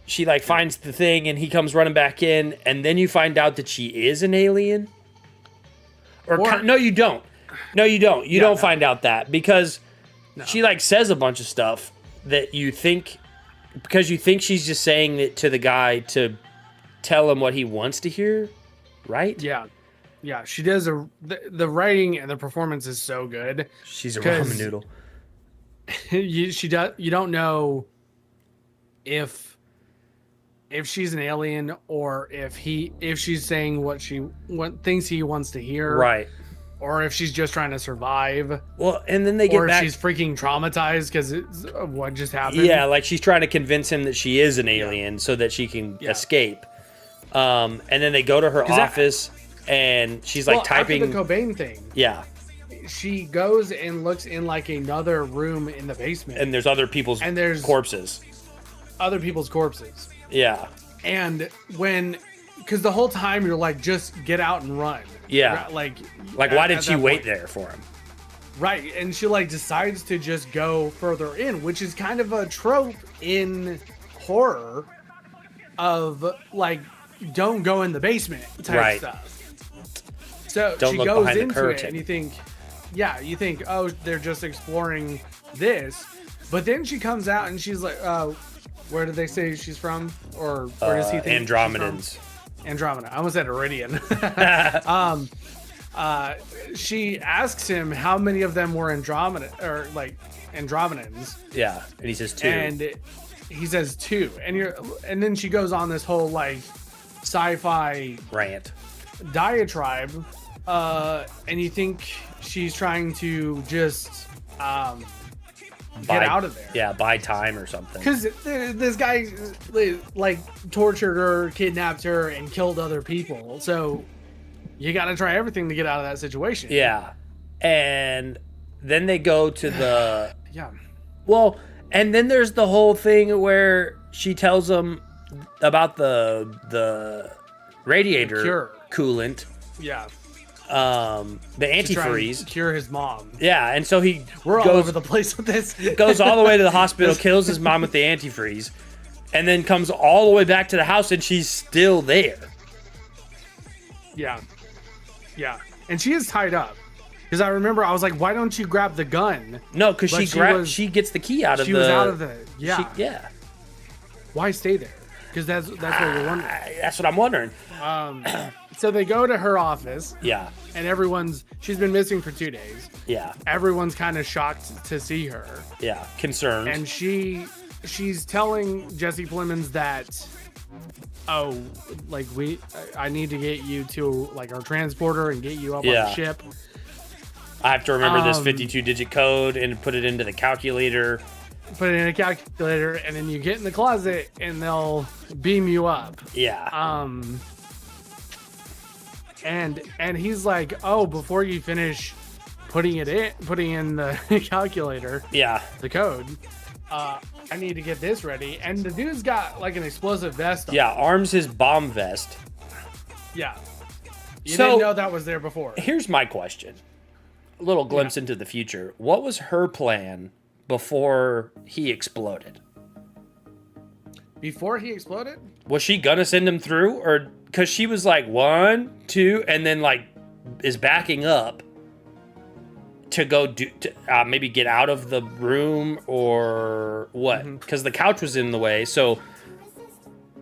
she finds the thing and he comes running back in, and then you find out that she is an alien. No, you don't. You don't find out that, because She like says a bunch of stuff that you think, because you think she's just saying it to the guy to tell him what he wants to hear, right? Yeah. Yeah, she does the writing and the performance is so good. She's a ramen noodle. You don't know if she's an alien or if she's saying what things he wants to hear. Right. Or if she's just trying to survive. Well, and then they get back. Or if she's freaking traumatized because of what just happened. Yeah, like she's trying to convince him that she is an alien so that she can escape. And then they go to her office and she's like typing. After the Cobain thing. Yeah. She goes and looks in like another room in the basement. And there's other people's corpses. Other people's corpses. Yeah. And because the whole time you're like, just get out and run. Yeah. Like why did she wait there for him? Right. And she like decides to just go further in, which is kind of a trope in horror of like, don't go in the basement type stuff. So don't she look goes behind into the curtain. it and you think, oh, they're just exploring this. But then she comes out and she's like, where did they say she's from? Or where does he think Andromedans. she's from? Andromeda. I almost said Iridian. She asks him how many of them were Andromedans. Yeah, and he says 2. And he says 2. And then she goes on this whole like sci-fi rant diatribe. And you think she's trying to just get out of there. Yeah, buy time or something. Because this guy like tortured her, kidnapped her, and killed other people. So you got to try everything to get out of that situation. Yeah, and then they go to the yeah. Well, and then there's the whole thing where she tells him about the radiator coolant. Yeah. The antifreeze to cure his mom. Yeah, and so we're all over the place with this. Goes all the way to the hospital, kills his mom with the antifreeze, and then comes all the way back to the house, and she's still there. Yeah, and she is tied up. Because I remember I was like, why don't you grab the gun? No, because she gets the key out of the. She was out of the yeah. Why stay there? Because that's what you're wondering. That's what I'm wondering. So they go to her office. Yeah. And she's been missing for 2 days. Yeah. Everyone's kind of shocked to see her. Yeah. Concerned. And she's telling Jesse Plemons that, oh, like I need to get you to like our transporter and get you up on the ship. I have to remember this 52-digit code and put it into the calculator. Put it in a calculator, and then you get in the closet, and they'll beam you up. Yeah. And he's like, oh, before you finish putting in the calculator, the code, I need to get this ready. And the dude's got like an explosive vest on. Yeah, arms his bomb vest. Yeah. You didn't know that was there before. Here's my question. A little glimpse into the future. What was her plan before he exploded? Before he exploded? Was she gonna send him through? Or because she was like 1, 2, and then like is backing up to go maybe get out of the room or what? Because the couch was in the way. So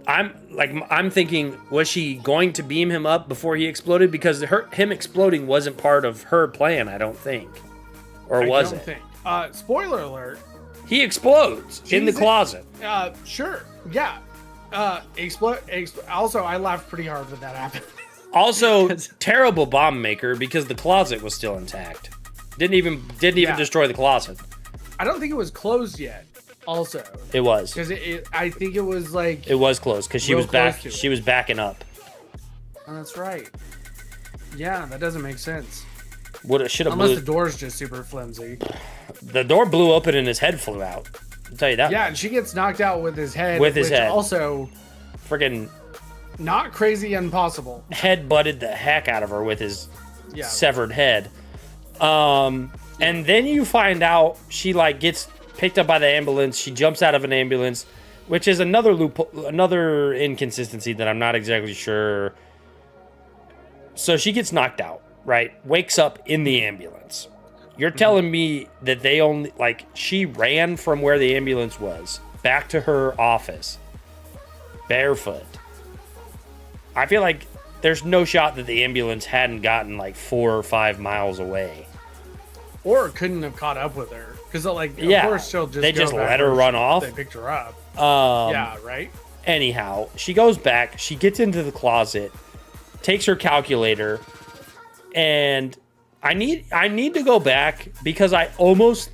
I'm thinking, was she going to beam him up before he exploded? Because him exploding wasn't part of her plan, I don't think. Or was it? Spoiler alert. He explodes in the closet. Sure. Yeah. Also, I laughed pretty hard when that happened. Also, terrible bomb maker because the closet was still intact. Didn't even destroy the closet. I don't think it was closed yet. Also, it was because I think it was like it was closed because she was back. She was backing up. Oh, that's right. Yeah, that doesn't make sense. Unless the door's just super flimsy. The door blew open and his head flew out. I'll tell you that. Yeah, and she gets knocked out with his head. Also, freaking not crazy impossible. Head butted the heck out of her with his severed head. And then you find out she like gets picked up by the ambulance. She jumps out of an ambulance, which is another loophole, another inconsistency that I'm not exactly sure. So she gets knocked out, right? Wakes up in the ambulance. You're telling me that they only, like, she ran from where the ambulance was back to her office barefoot. I feel like there's no shot that the ambulance hadn't gotten like 4 or 5 miles away. Or couldn't have caught up with her. Because, like, of course she'll just they just let her run off. They picked her up. Yeah, right? Anyhow, she goes back. She gets into the closet, takes her calculator, and I need to go back because I almost,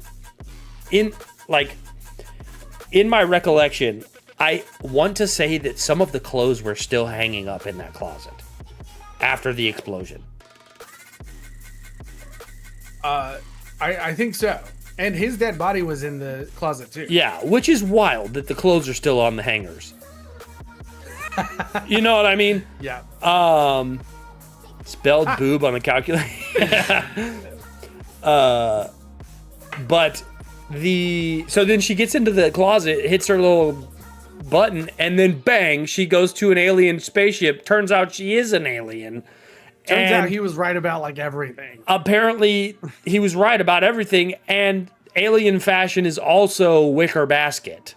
in my recollection, I want to say that some of the clothes were still hanging up in that closet after the explosion. I think so. And his dead body was in the closet too. Yeah, which is wild that the clothes are still on the hangers. You know what I mean? Yeah. Spelled boob on the calculator. But so then she gets into the closet, hits her little button, and then bang, she goes to an alien spaceship. Turns out she is an alien. Turns out he was right about like everything. Apparently, he was right about everything, and alien fashion is also wicker basket.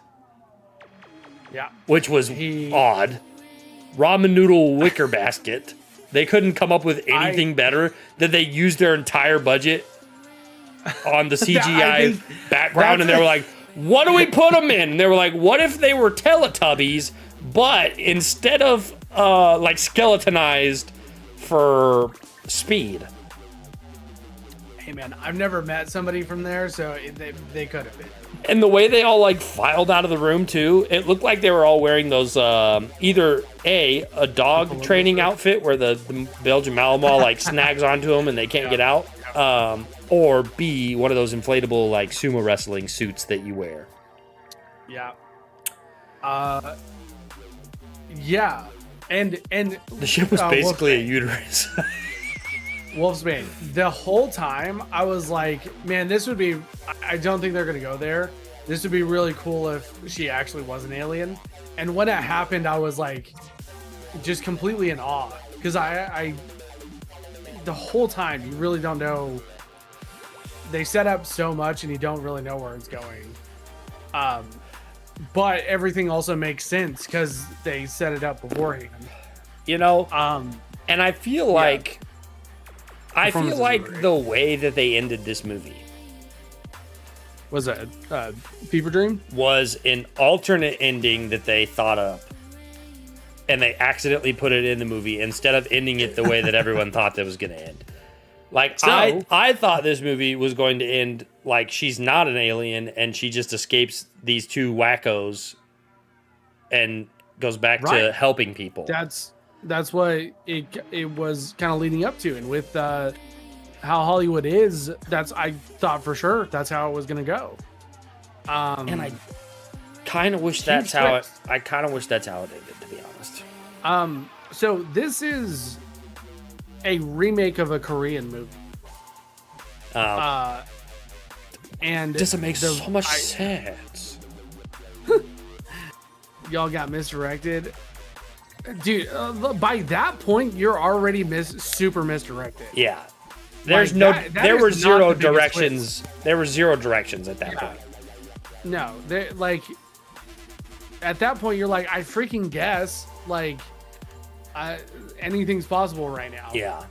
Yeah. Which was odd. Ramen noodle wicker basket. They couldn't come up with anything better. That they used their entire budget on the CGI background, and they were like, what do we put them in? And they were like, what if they were Teletubbies, but instead of like skeletonized for speed? Hey man, I've never met somebody from there, so they could have been. And the way they all like filed out of the room too, it looked like they were all wearing those either a dog training outfit where the Belgian Malinois like snags onto them and they can't get out, or B, one of those inflatable like sumo wrestling suits that you wear. Yeah. Yeah. And the ship was basically a uterus. Wolfsbane. The whole time I was like, man, this would be, I don't think they're going to go there. This would be really cool if she actually was an alien. And when it happened, I was like, just completely in awe. Because I the whole time, you really don't know. They set up so much and you don't really know where it's going. But everything also makes sense because they set it up beforehand. You know, and I feel like, the way that they ended this movie was that Fever Dream? Was an alternate ending that they thought up, and they accidentally put it in the movie instead of ending it the way that everyone thought that was going to end. Like, so, I thought this movie was going to end like she's not an alien and she just escapes these two wackos and goes back to helping people. That's what it was kind of leading up to, and with how Hollywood is, I thought for sure that's how it was going to go. And I kind of wish that's how it. I kind of wish that's how it ended, to be honest. So this is a remake of a Korean movie. And doesn't make so much sense. Y'all got misdirected. Dude, by that point, you're already super misdirected. Yeah. There's there were zero directions. There were zero directions at that point. No, at that point, you're like, I freaking guess, like, anything's possible right now. Yeah.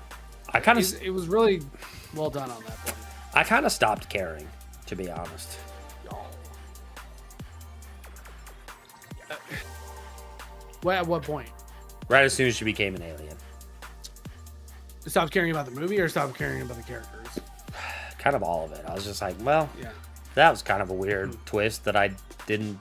It was really well done on that point. I kind of stopped caring, to be honest. At what point? Right as soon as she became an alien. Stopped caring about the movie or stopped caring about the characters? Kind of all of it. I was just like, well, that was kind of a weird twist that I didn't,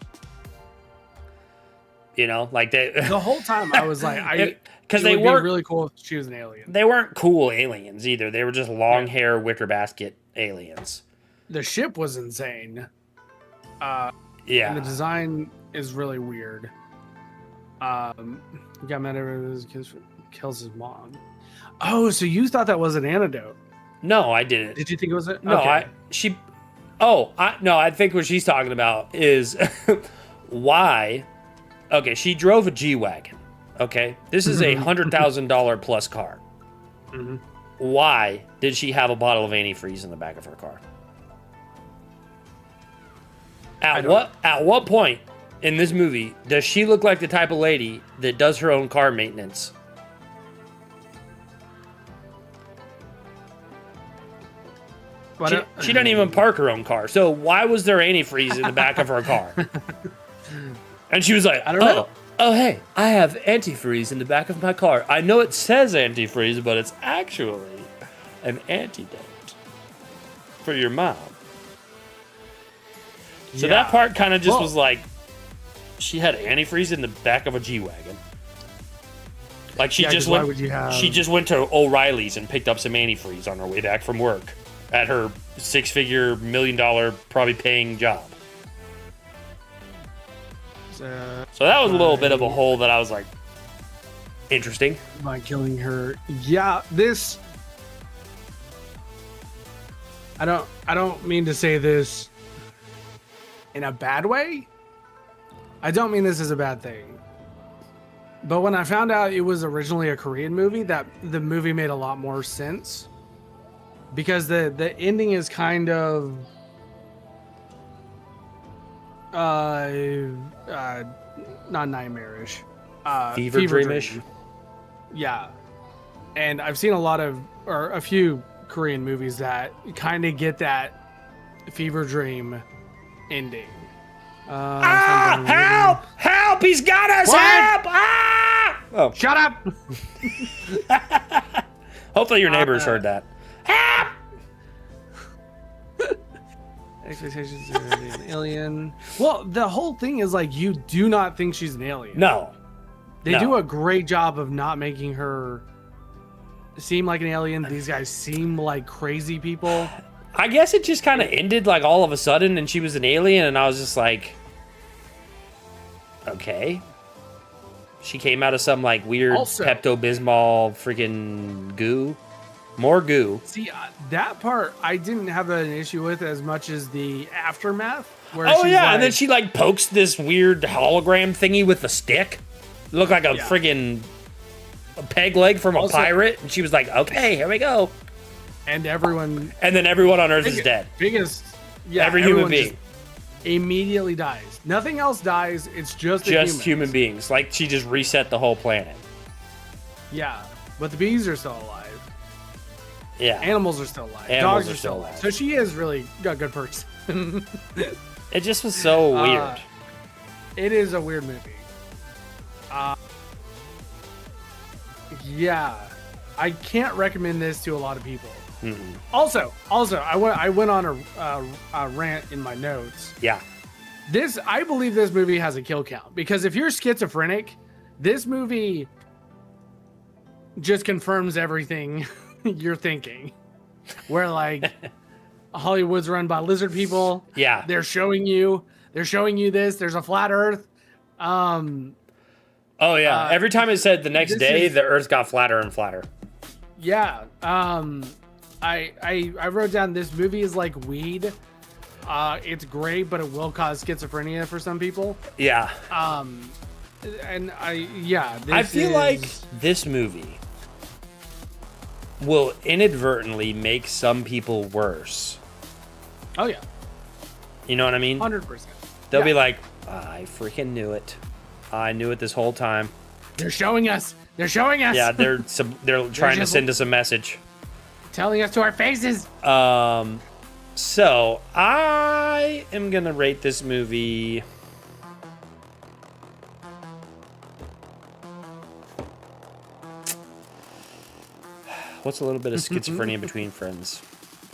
like the whole time I was like, because they weren't really cool if she was an alien. They weren't cool aliens either. They were just long hair wicker basket aliens. The ship was insane. And the design is really weird. Got mad at kills his mom. Oh, so you thought that was an antidote? No, I didn't. Did you think it was it? No, okay. I think what she's talking about is why. Okay, she drove a G-Wagon. Okay, this is a $100,000 plus car. Mm-hmm. why did she have a bottle of antifreeze in the back of her car? At what point in this movie does she look like the type of lady that does her own car maintenance? She doesn't even park her own car. So why was there antifreeze in the back of her car? And she was like, I don't know. Oh, hey, I have antifreeze in the back of my car. I know it says antifreeze, but it's actually an antidote for your mom. So that part kind of just was like, she had antifreeze in the back of a G-Wagon. Like she just went to O'Reilly's and picked up some antifreeze on her way back from work at her $6-figure, $1 million probably paying job. So that was a little bit of a hole that I was like, interesting. By killing her. Yeah, this... I don't mean to say this in a bad way. I don't mean this as a bad thing. But when I found out it was originally a Korean movie, that the movie made a lot more sense. Because the ending is kind of not nightmarish. Fever dreamish. Yeah. And I've seen a few Korean movies that kind of get that fever dream ending. Help! Help! He's got us! What? Help! Ah! Oh. Shut up! Hopefully your neighbors heard that. Help! Expectations of an alien. Well, the whole thing is like, you do not think she's an alien. No. They do a great job of not making her seem like an alien. These guys seem like crazy people. I guess it just kind of ended like all of a sudden and she was an alien and I was just like, okay. She came out of some like weird Pepto-Bismol freaking goo. More goo. See, that part I didn't have an issue with as much as the aftermath. Where and then she like pokes this weird hologram thingy with a stick. It looked like a friggin' peg leg from a pirate. And she was like, okay, here we go. And everyone... And then everyone on Earth is dead. Every human being. Immediately dies. Nothing else dies. It's just human beings. Like she just reset the whole planet. Yeah. But the bees are still alive. Yeah. Animals are still alive. Animals Dogs are still alive. So she is really a good person. It just was so weird. It is a weird movie. Yeah. I can't recommend this to a lot of people. Mm-mm. Also, I went on a rant in my notes. Yeah. I believe this movie has a kill count because if you're schizophrenic, this movie just confirms everything you're thinking. Where like Hollywood's run by lizard people. Yeah. They're showing you this. There's a flat Earth. Oh yeah. Every time it said the next day, the Earth got flatter and flatter. Yeah. I wrote down this movie is like weed. It's great, but it will cause schizophrenia for some people. Yeah. I feel like this movie will inadvertently make some people worse. Oh yeah. You know what I mean? 100%. They'll be like, I freaking knew it. I knew it this whole time. They're showing us. Yeah, they're trying to send us a message. Telling us to our faces. So I am gonna rate this movie. What's a little bit of schizophrenia between friends?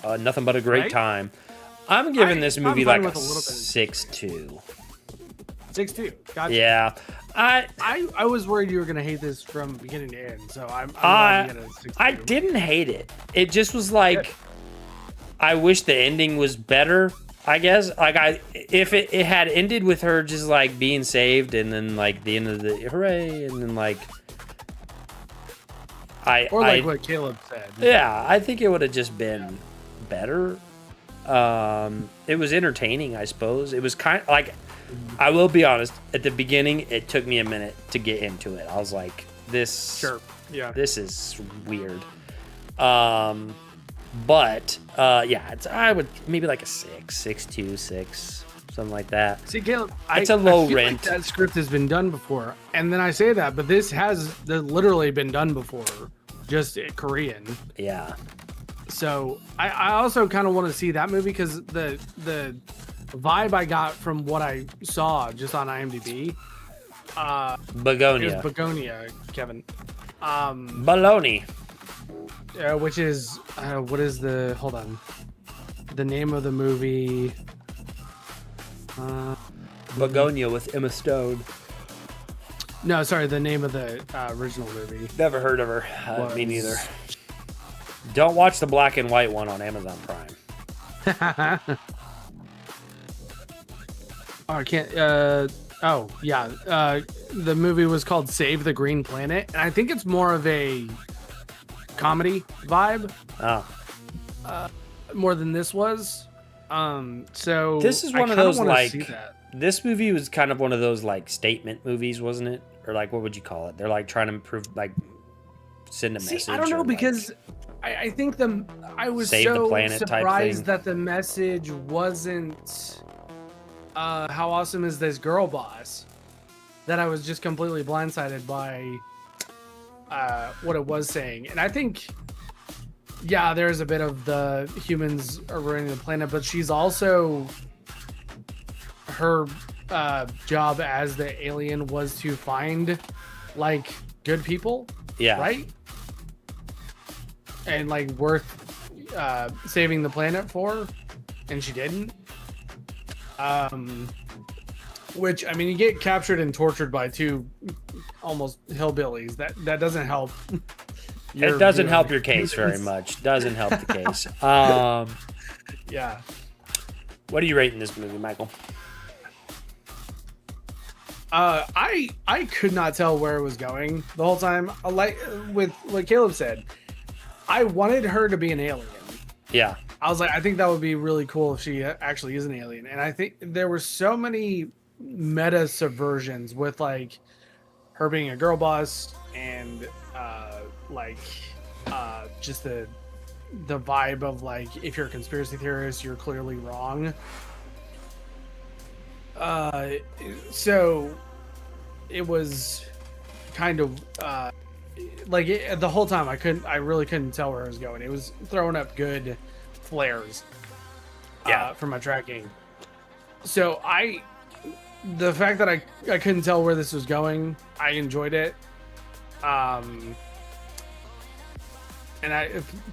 Nothing but a great time. I'm giving this movie like a 6.2. 6.2. Gotcha. Yeah. I was worried you were gonna hate this from beginning to end, so I didn't hate it. It just was like, I wish the ending was better. I guess like if it had ended with her just like being saved and then like the end of the hooray and then like what Caleb said. Yeah, I think it would have just been better. It was entertaining, I suppose. It was kind of like, I will be honest, at the beginning, it took me a minute to get into it. I was like, this is weird. But it's I would maybe like a 6.2, 6, something like that. See, Caleb, it's a low I feel rent. Like that script has been done before, and then I say that, but this has literally been done before, just Korean. Yeah. So I also kind of want to see that movie because the vibe I got from what I saw just on IMDb. Begonia. It was Begonia, Kevin. Baloney. Which is what is the name of the movie? Begonia with Emma Stone. No, sorry, the name of the original movie. Never heard of her. Me neither. Don't watch the black and white one on Amazon Prime. I can't. Oh yeah. The movie was called Save the Green Planet, and I think it's more of a comedy vibe. Oh. More than this was. So this is one of those like. This movie was kind of one of those like statement movies, wasn't it? Or like, what would you call it? They're like trying to improve, like send a message. I don't know because I think I was so surprised that the message wasn't how awesome is this girl boss, that I was just completely blindsided by what it was saying. And I think, yeah, there's a bit of the humans are ruining the planet, but she's also, her job as the alien was to find like good people, yeah, right, and like worth saving the planet for, and she didn't. Which, I mean, you get captured and tortured by two almost hillbillies. That doesn't help. It doesn't help your case very much. Doesn't help the case. Yeah. What are you rating this movie, Michael? I could not tell where it was going the whole time. Like with what Caleb said, I wanted her to be an alien. Yeah. I was like, I think that would be really cool if she actually is an alien. And I think there were so many meta subversions with like her being a girl boss and just the vibe of like, if you're a conspiracy theorist, you're clearly wrong. So it was kind of the whole time I really couldn't tell where it was going. It was throwing up good flares for my tracking. So the fact that I couldn't tell where this was going, I enjoyed it. And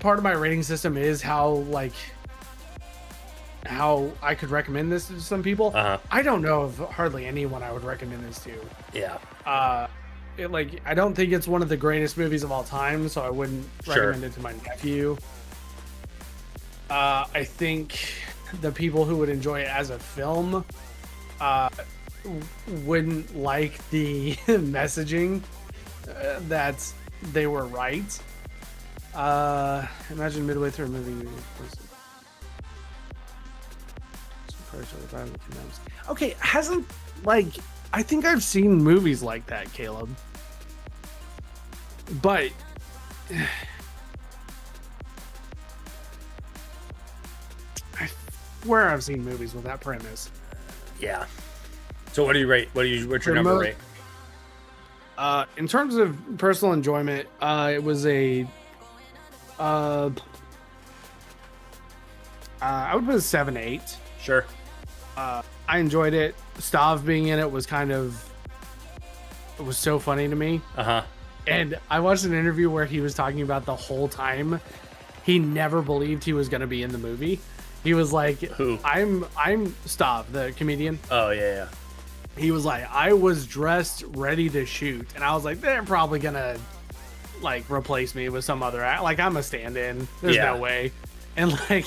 part of my rating system is how I could recommend this to some people. I don't know of hardly anyone I would recommend this to. Yeah. I don't think it's one of the greatest movies of all time, so I wouldn't recommend it to my nephew. I think the people who would enjoy it as a film wouldn't like the messaging that they were right. Imagine midway through a movie. Okay, I think I've seen movies like that, Caleb. But I swear I've seen movies with that premise. Yeah. So what do you rate? What's your number rate? In terms of personal enjoyment, it was a I would put a 7-8. Sure. I enjoyed it. Stav being in it was so funny to me. And I watched an interview where he was talking about the whole time he never believed he was going to be in the movie. He was like, "Who? I'm Stav, the comedian." Oh yeah. He was like, "I was dressed ready to shoot," and I was like, "They're probably gonna like replace me with some other like I'm a stand-in. There's no way." And like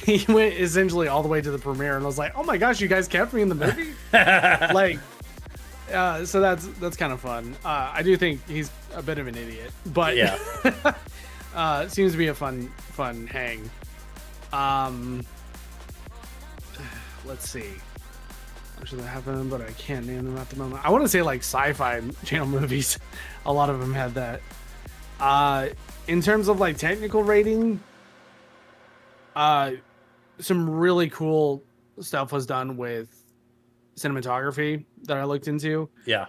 he went essentially all the way to the premiere and was like, "Oh my gosh, you guys kept me in the movie!" So that's kind of fun. I do think he's a bit of an idiot, but yeah, seems to be a fun hang. Let's see. I'm sure that happened, but I can't name them at the moment. I want to say like sci-fi channel movies. A lot of them had that. In terms of like technical rating, some really cool stuff was done with cinematography that I looked into. Yeah.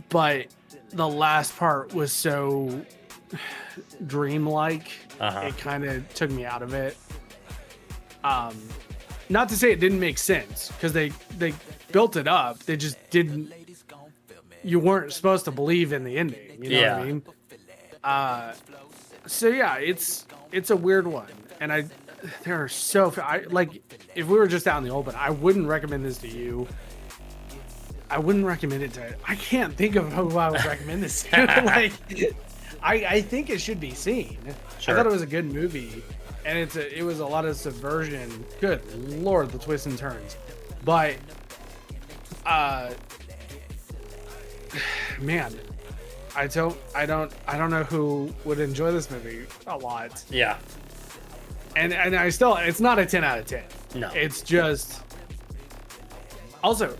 But the last part was so dreamlike. It kind of took me out of it. Not to say it didn't make sense, because they built it up. They just didn't. You weren't supposed to believe in the ending. You know what I mean? So yeah, it's a weird one, and there are like, if we were just out in the open, I wouldn't recommend this to you. I wouldn't recommend it to. I can't think of who I would recommend this to. Like, I think it should be seen. Sure. I thought it was a good movie, and it was a lot of subversion. Good Lord, the twists and turns. But man, I don't know who would enjoy this movie a lot. Yeah. And it's not a 10 out of 10. No. It's just also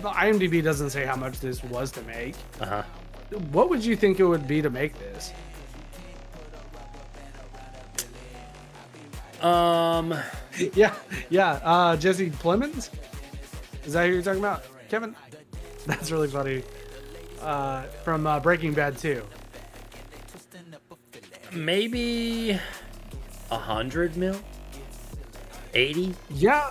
IMDb doesn't say how much this was to make. What would you think it would be to make this? Yeah. Jesse Plemons? Is that who you're talking about, Kevin? That's really funny. From Breaking Bad 2. Maybe 100 mil? 80? Yeah.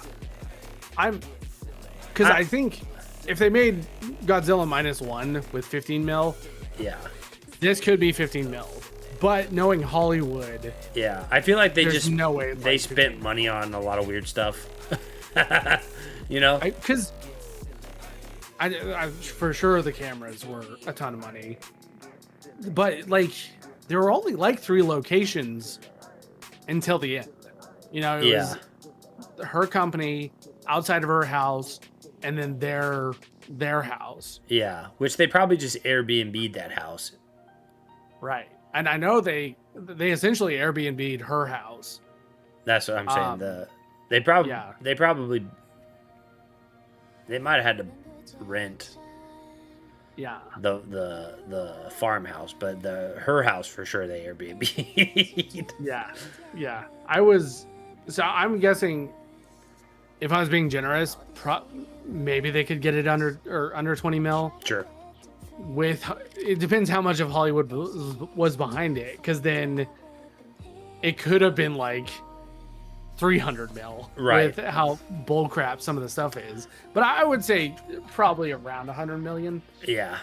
Because I think if they made Godzilla -1 with 15 mil, yeah, this could be 15 mil. But knowing Hollywood, yeah, I feel like there's no way they spent money on a lot of weird stuff. You know, because I for sure the cameras were a ton of money, but like there were only like 3 locations until the end. You know, it was her company outside of her house, and then their house. Yeah, which they probably just Airbnb'd that house. Right. And I know they essentially Airbnb'd her house. That's what I'm saying. They might have had to rent. Yeah. The farmhouse, but her house for sure they Airbnb'd. Yeah. I'm guessing, if I was being generous, maybe they could get it under 20 mil. Sure. It depends how much of Hollywood was behind it, because then it could have been like 300 mil, right? With how bullcrap some of the stuff is. But I would say probably around 100 million. Yeah.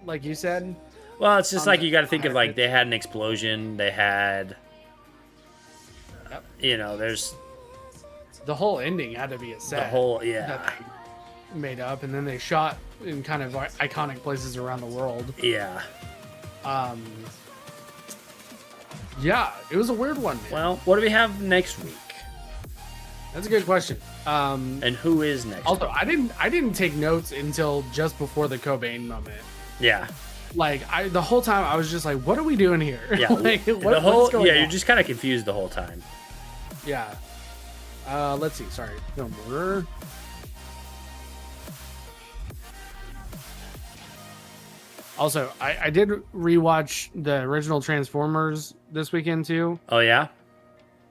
Like you said. Well, it's just like you got to think of, like, they had an explosion. They had, you know, there's the whole ending had to be a set. The whole, that they made up, and then they shot in kind of iconic places around the world. Yeah. Yeah, it was a weird one, man. Well, what do we have next week? That's a good question. And who is next? Also, I didn't take notes until just before the Cobain moment. Yeah. Like, the whole time I was just like, what are we doing here? Yeah. Like, what's going on? You're just kind of confused the whole time. Yeah. Let's see. Sorry. No more. Also, I did rewatch the original Transformers this weekend too. Oh yeah.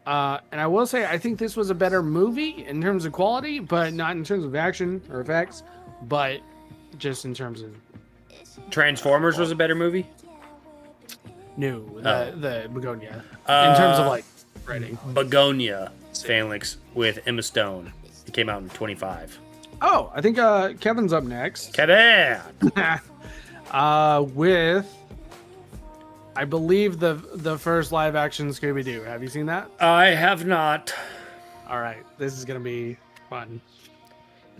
And I will say I think this was a better movie in terms of quality, but not in terms of action or effects, but just in terms of. Transformers was a better movie. No, the Begonia. In terms of like writing. Begonia, Phalanx with Emma Stone. It came out in 25. Oh, I think Kevin's up next. Kevin. With, I believe the first live action Scooby-Doo. Have you seen that? I have not. All right, this is gonna be fun.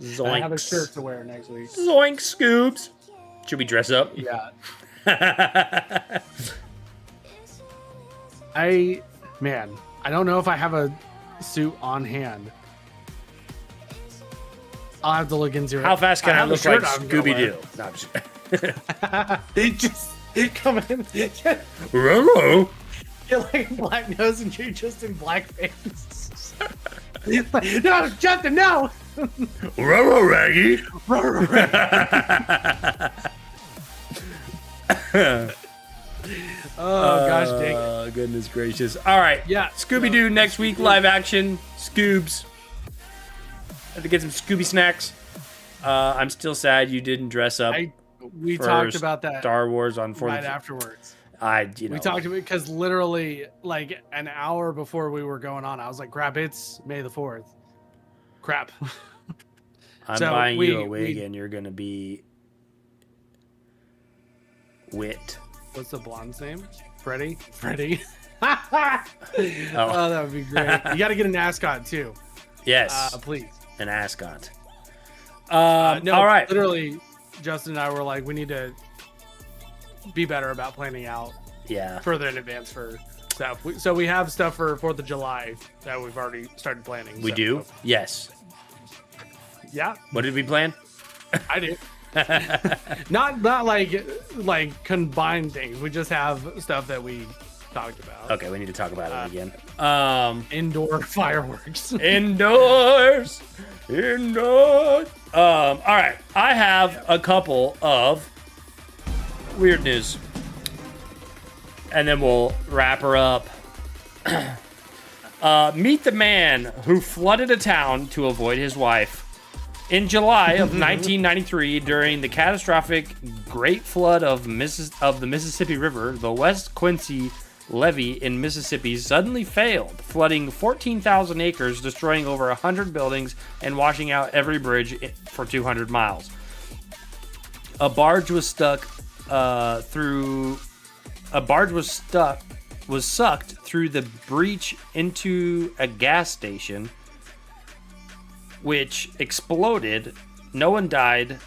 Zoinks. I have a shirt to wear next week. Zoink Scoobs. Should we dress up? Yeah. I don't know if I have a suit on hand. I'll have to look into it. How fast can I look like Scooby-Doo? No, I'm just... They just come in. Hello. You're like black nose and you're just in blackface. Like, no, Justin, no. Roro Raggy. Oh, gosh dang it. Goodness gracious. All right. Yeah. Scooby-Doo next week, live action. Scoobs. Have to get some Scooby snacks. I'm still sad you didn't dress up. We talked about that Star Wars on 4th. right afterwards. We talked about it because literally like an hour before we were going on, I was like, crap, it's May the 4th. Crap. I'm buying you a wig and you're going to be Wit. What's the blonde's name? Freddie? Oh, that would be great. You got to get an ascot too. Yes. Please. An ascot. No, all right. Literally, Justin and I were like, we need to be better about planning out further in advance for stuff. So we have stuff for 4th of July that we've already started planning. We do? Yes. Yeah. What did we plan? I do. not like combined things. We just have stuff that we talked about. Okay, we need to talk about it again. Indoor fireworks. Indoors. All right, I have a couple of weird news, and then we'll wrap her up. Meet the man who flooded a town to avoid his wife. In July of 1993, during the catastrophic Great Flood of the Mississippi River, the West Quincy levee in Mississippi suddenly failed, flooding 14,000 acres, destroying over 100 buildings, and washing out every bridge for 200 miles. A barge was sucked through the breach into a gas station, which exploded. No one died.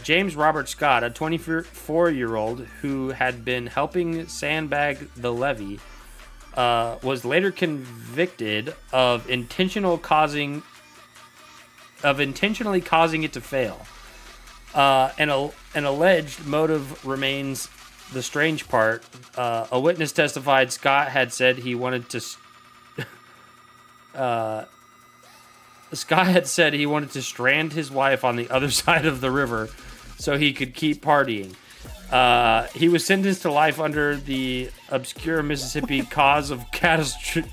James Robert Scott, a 24-year-old who had been helping sandbag the levee, was later convicted of intentionally causing it to fail. An alleged motive remains the strange part. A witness testified Scott had said he wanted to strand his wife on the other side of the river so he could keep partying. He was sentenced to life under the obscure Mississippi cause of catastrophe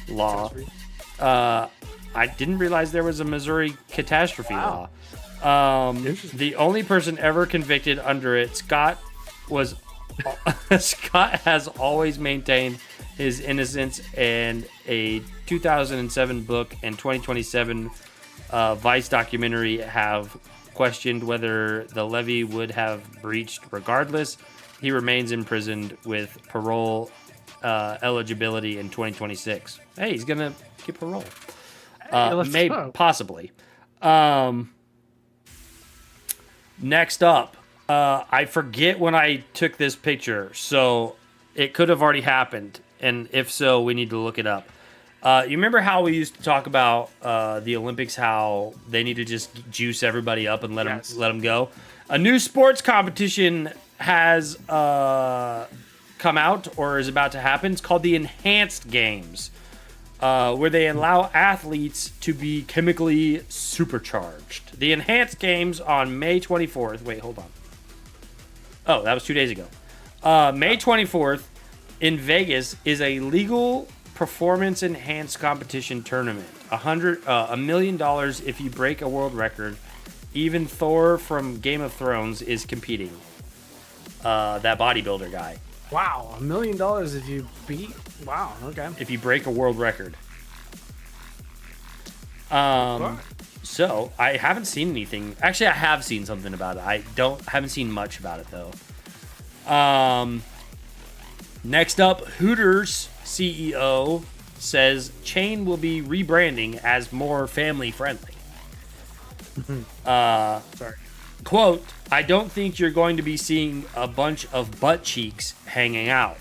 law. I didn't realize there was a Missouri catastrophe law. The only person ever convicted under it, Scott has always maintained his innocence, and a 2007 book and 2027 Vice documentary have questioned whether the levee would have breached regardless. He remains imprisoned with parole eligibility in 2026. Hey, he's gonna get parole. Maybe, possibly. Next up, I forget when I took this picture, so it could have already happened. And if so, we need to look it up. You remember how we used to talk about the Olympics, how they need to just juice everybody up and let them go? A new sports competition has come out or is about to happen. It's called the Enhanced Games, where they allow athletes to be chemically supercharged. The Enhanced Games on May 24th. Wait, hold on. Oh, that was 2 days ago. May 24th. In Vegas is a legal performance-enhanced competition tournament. $1 million if you break a world record. Even Thor from Game of Thrones is competing. That bodybuilder guy. Wow, $1 million if you beat. Wow, okay. If you break a world record. So I haven't seen anything. Actually, I have seen something about it. Haven't seen much about it though. Next up, Hooters CEO says chain will be rebranding as more family friendly. Sorry. Quote, I don't think you're going to be seeing a bunch of butt cheeks hanging out.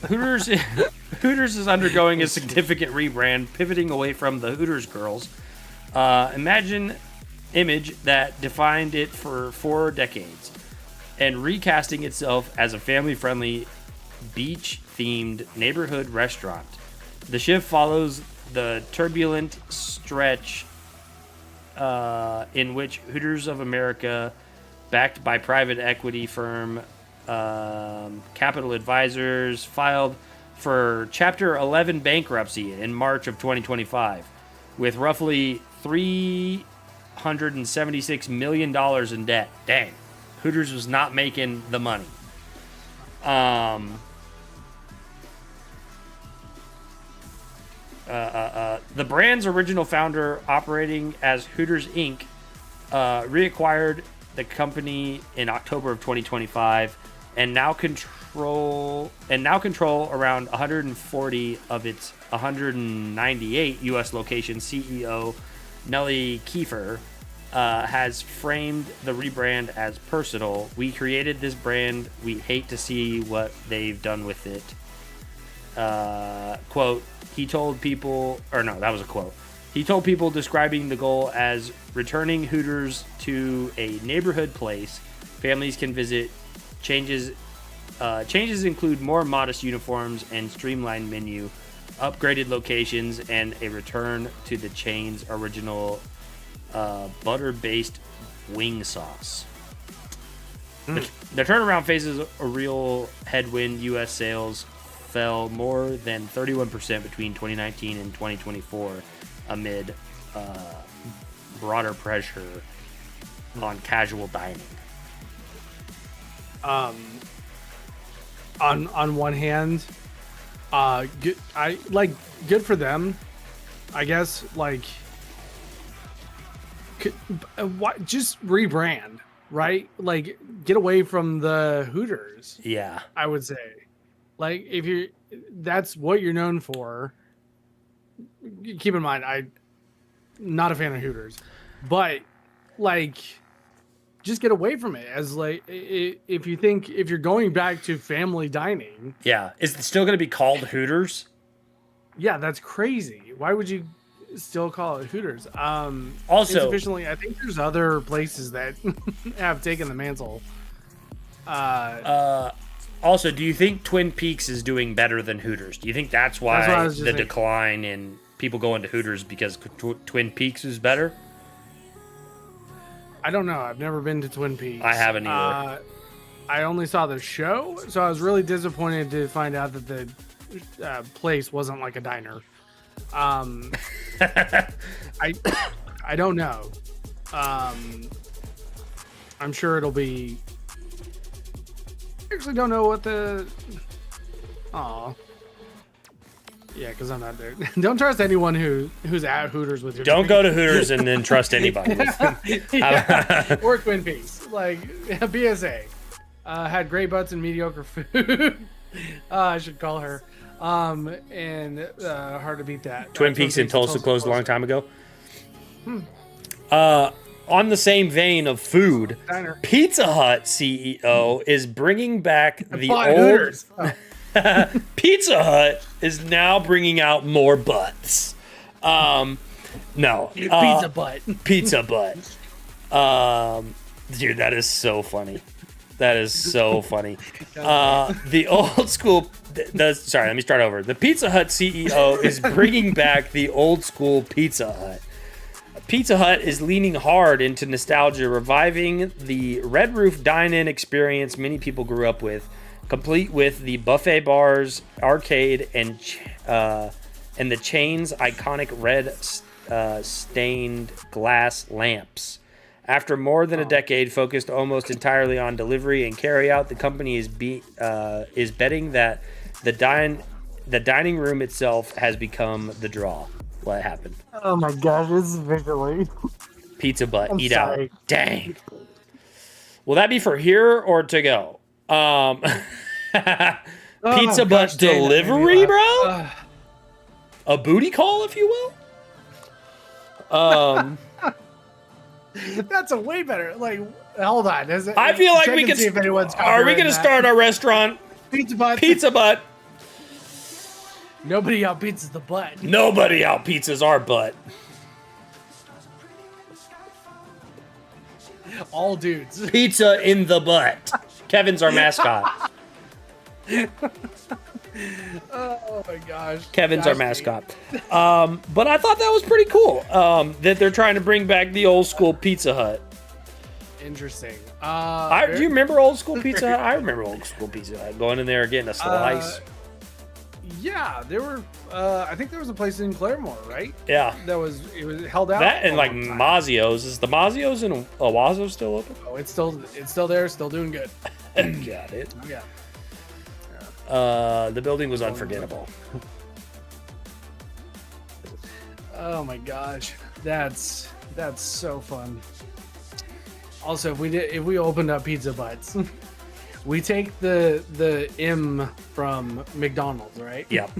Hooters is undergoing a significant rebrand, pivoting away from the Hooters girls. Image that defined it for 4 decades, and recasting itself as a family-friendly, beach-themed neighborhood restaurant. The shift follows the turbulent stretch in which Hooters of America, backed by private equity firm Capital Advisors, filed for Chapter 11 bankruptcy in March of 2025, with roughly $376 million in debt. Dang, Hooters was not making the money. The brand's original founder, operating as Hooters Inc., reacquired the company in October of 2025 and now control around 140 of its 198 U.S. locations. CEO Nellie Kiefer has framed the rebrand as personal. "We created this brand. We hate to see what they've done with it." Quote, he told people, or no, that was a quote. He told people, describing the goal as returning Hooters to a neighborhood place families can visit. Changes include more modest uniforms and streamlined menu, upgraded locations, and a return to the chain's original butter-based wing sauce. The turnaround faces a real headwind. U.S. sales fell more than 31% between 2019 and 2024 amid broader pressure on casual dining. On one hand, good for them, I guess. Like, just rebrand, right? Like, get away from the Hooters. Yeah, I would say. Like, that's what you're known for. Keep in mind, I'm not a fan of Hooters, but like, just get away from it. As like, if you're going back to family dining, yeah, is it still going to be called Hooters? Yeah, that's crazy. Why would you still call it Hooters? Also, insufficiently, I think there's other places that have taken the mantle. Also, do you think Twin Peaks is doing better than Hooters? Do you think that's why the decline in people going to Hooters, because Twin Peaks is better? I don't know. I've never been to Twin Peaks. I haven't either. I only saw the show, so I was really disappointed to find out that the place wasn't like a diner. I don't know. I'm sure it'll be. I actually don't know what the. Aw. Yeah, because I'm not there. Don't trust anyone who's at Hooters with your. Don't go to Hooters and then trust anybody. Or Twin Peaks. Like, BSA. Had great butts and mediocre food. I should call her. And hard to beat that. Twin Peaks in Tulsa closed a long time ago. On the same vein of food, Diner. Pizza Hut CEO is bringing back the old. Hooters. Pizza Hut is now bringing out more butts. No. Pizza butt. Pizza butt. Dude, that is so funny. That is so funny. The old school. Sorry, let me start over. The Pizza Hut CEO is bringing back the old school Pizza Hut. Pizza Hut is leaning hard into nostalgia, reviving the Red Roof dine-in experience many people grew up with, complete with the buffet bars, arcade, and the chain's iconic red stained glass lamps. After more than a decade focused almost entirely on delivery and carryout, the company is betting that the dining room itself has become the draw. What happened? Oh my gosh, this is visually. Pizza butt, I'm eat sorry. out. Dang. Will that be for here or to go? Pizza butt delivery, bro? A booty call, if you will? That's a way better. Like, hold on. I feel like we can. Are we going to start our restaurant? Pizza butt. Pizza butt. Nobody out pizzas the butt. Nobody out pizzas our butt. All dudes. Pizza in the butt. Kevin's our mascot. Oh my gosh. Kevin's our mascot. But I thought that was pretty cool. That they're trying to bring back the old school Pizza Hut. Interesting. Do you remember old school Pizza Hut? I remember old school Pizza Hut. Going in there getting a slice. Yeah, there were. I think there was a place in Claremore, right? Yeah. It was held out. That and like Mazio's. Is the Mazio's in Owasso still open? Oh, it's still there, still doing good. Got it. Yeah. The building was unforgettable. Oh my gosh, that's so fun. Also, if we opened up Pizza Butts, we take the M from McDonald's, right? Yep.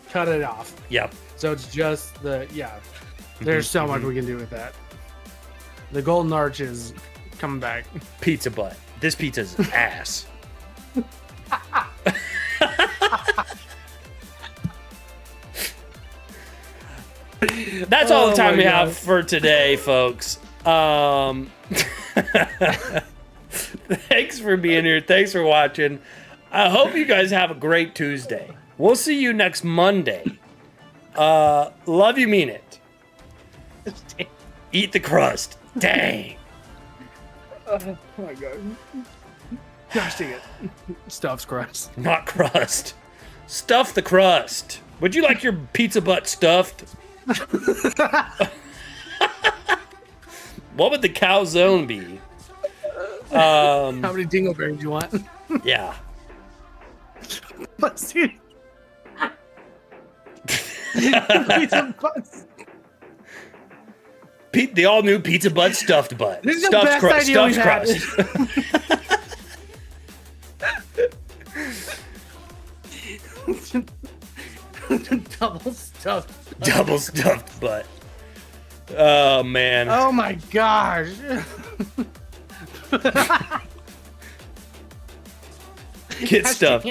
Cut it off. Yep. So it's just There's so much we can do with that. The golden arch is coming back. Pizza Butt. This pizza's ass. That's all the time we have for today, folks. Thanks for being here. Thanks for watching. I hope you guys have a great Tuesday. We'll see you next Monday. Love you, mean it. Eat the crust. Dang. Oh my god. Gosh dang it. Stuff's crust. Not crust. Stuff the crust. Would you like your pizza butt stuffed? What would the calzone be? How many dingleberries do you want? Yeah. Let's see. Pizza butts. The all new pizza butt stuffed butt. This is Stuffed the best idea stuffed crust. Double stuffed. Double stuffed butt. Oh man. Oh my gosh. Get stuffed.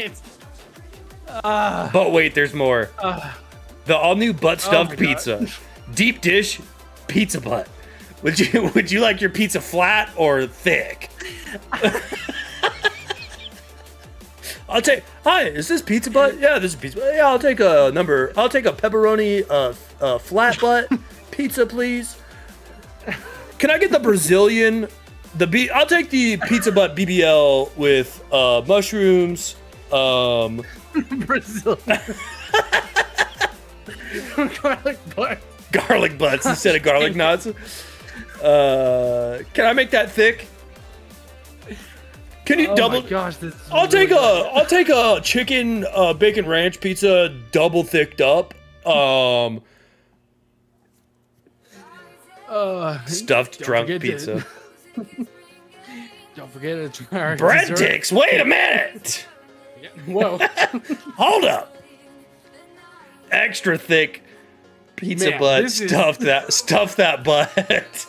But wait, there's more. The all new butt stuffed pizza. Deep dish pizza butt. Would you like your pizza flat or thick? Hi, is this pizza butt? Yeah, this is pizza butt. Yeah, I'll take a pepperoni flat butt pizza, please. Can I get the Brazilian? I'll take the pizza butt BBL with mushrooms. Brazilian. Garlic butt. Garlic butts instead of garlic nuts. Can I make that thick? Can you double? Oh my gosh, this is I'll take a chicken bacon ranch pizza double thicked up. Stuffed drunk pizza. Don't forget to try our Breadsticks. Wait a minute. Whoa. Hold up. Extra thick pizza butt. Stuff that butt.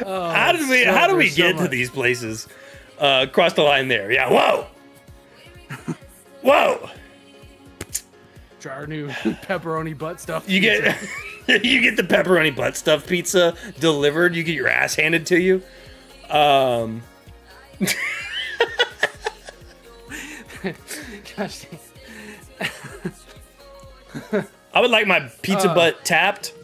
How do we get to these places? Cross the line there. Yeah. Whoa. Whoa. Try our new pepperoni butt stuff. You get the pepperoni butt stuffed pizza delivered. You get your ass handed to you. Gosh. I would like my pizza butt tapped.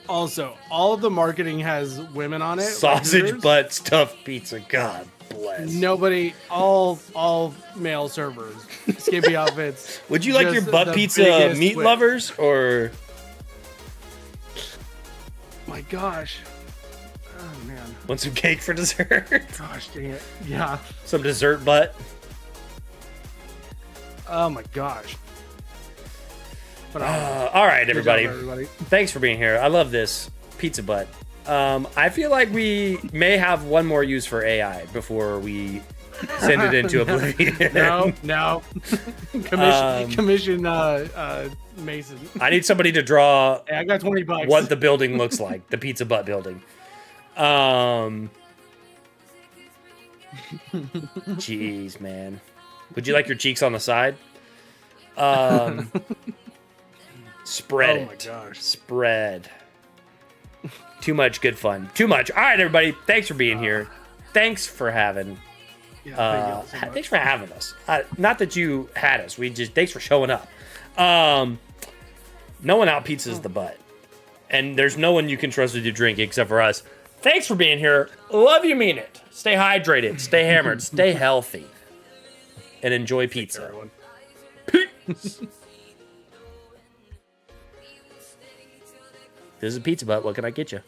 Also, all of the marketing has women on it. Sausage butt stuffed pizza. God bless. Nobody, all male servers, skimpy outfits. Would you like your butt pizza meat lovers or? My gosh. Oh man. Want some cake for dessert? Gosh dang it. Yeah. Some dessert butt. Oh my gosh. But all right, everybody. Thanks for being here. I love this pizza butt. I feel like we may have one more use for AI before we send it into oblivion. No. Commission Mason. I need somebody to draw. Hey, I got $20. What the building looks like, the pizza butt building. Jeez, man. Would you like your cheeks on the side? Spread it. Oh my gosh. Spread. Too much good fun. Too much. All right, everybody. Thanks for being here. Thanks for having Yeah, thank you thanks for having us. Not that you had us. Thanks for showing up. No one out pizzas the butt. And there's no one you can trust with your drink except for us. Thanks for being here. Love you, mean it. Stay hydrated, stay hammered, stay healthy, and enjoy pizza. Peace. This is a pizza butt. What can I get you?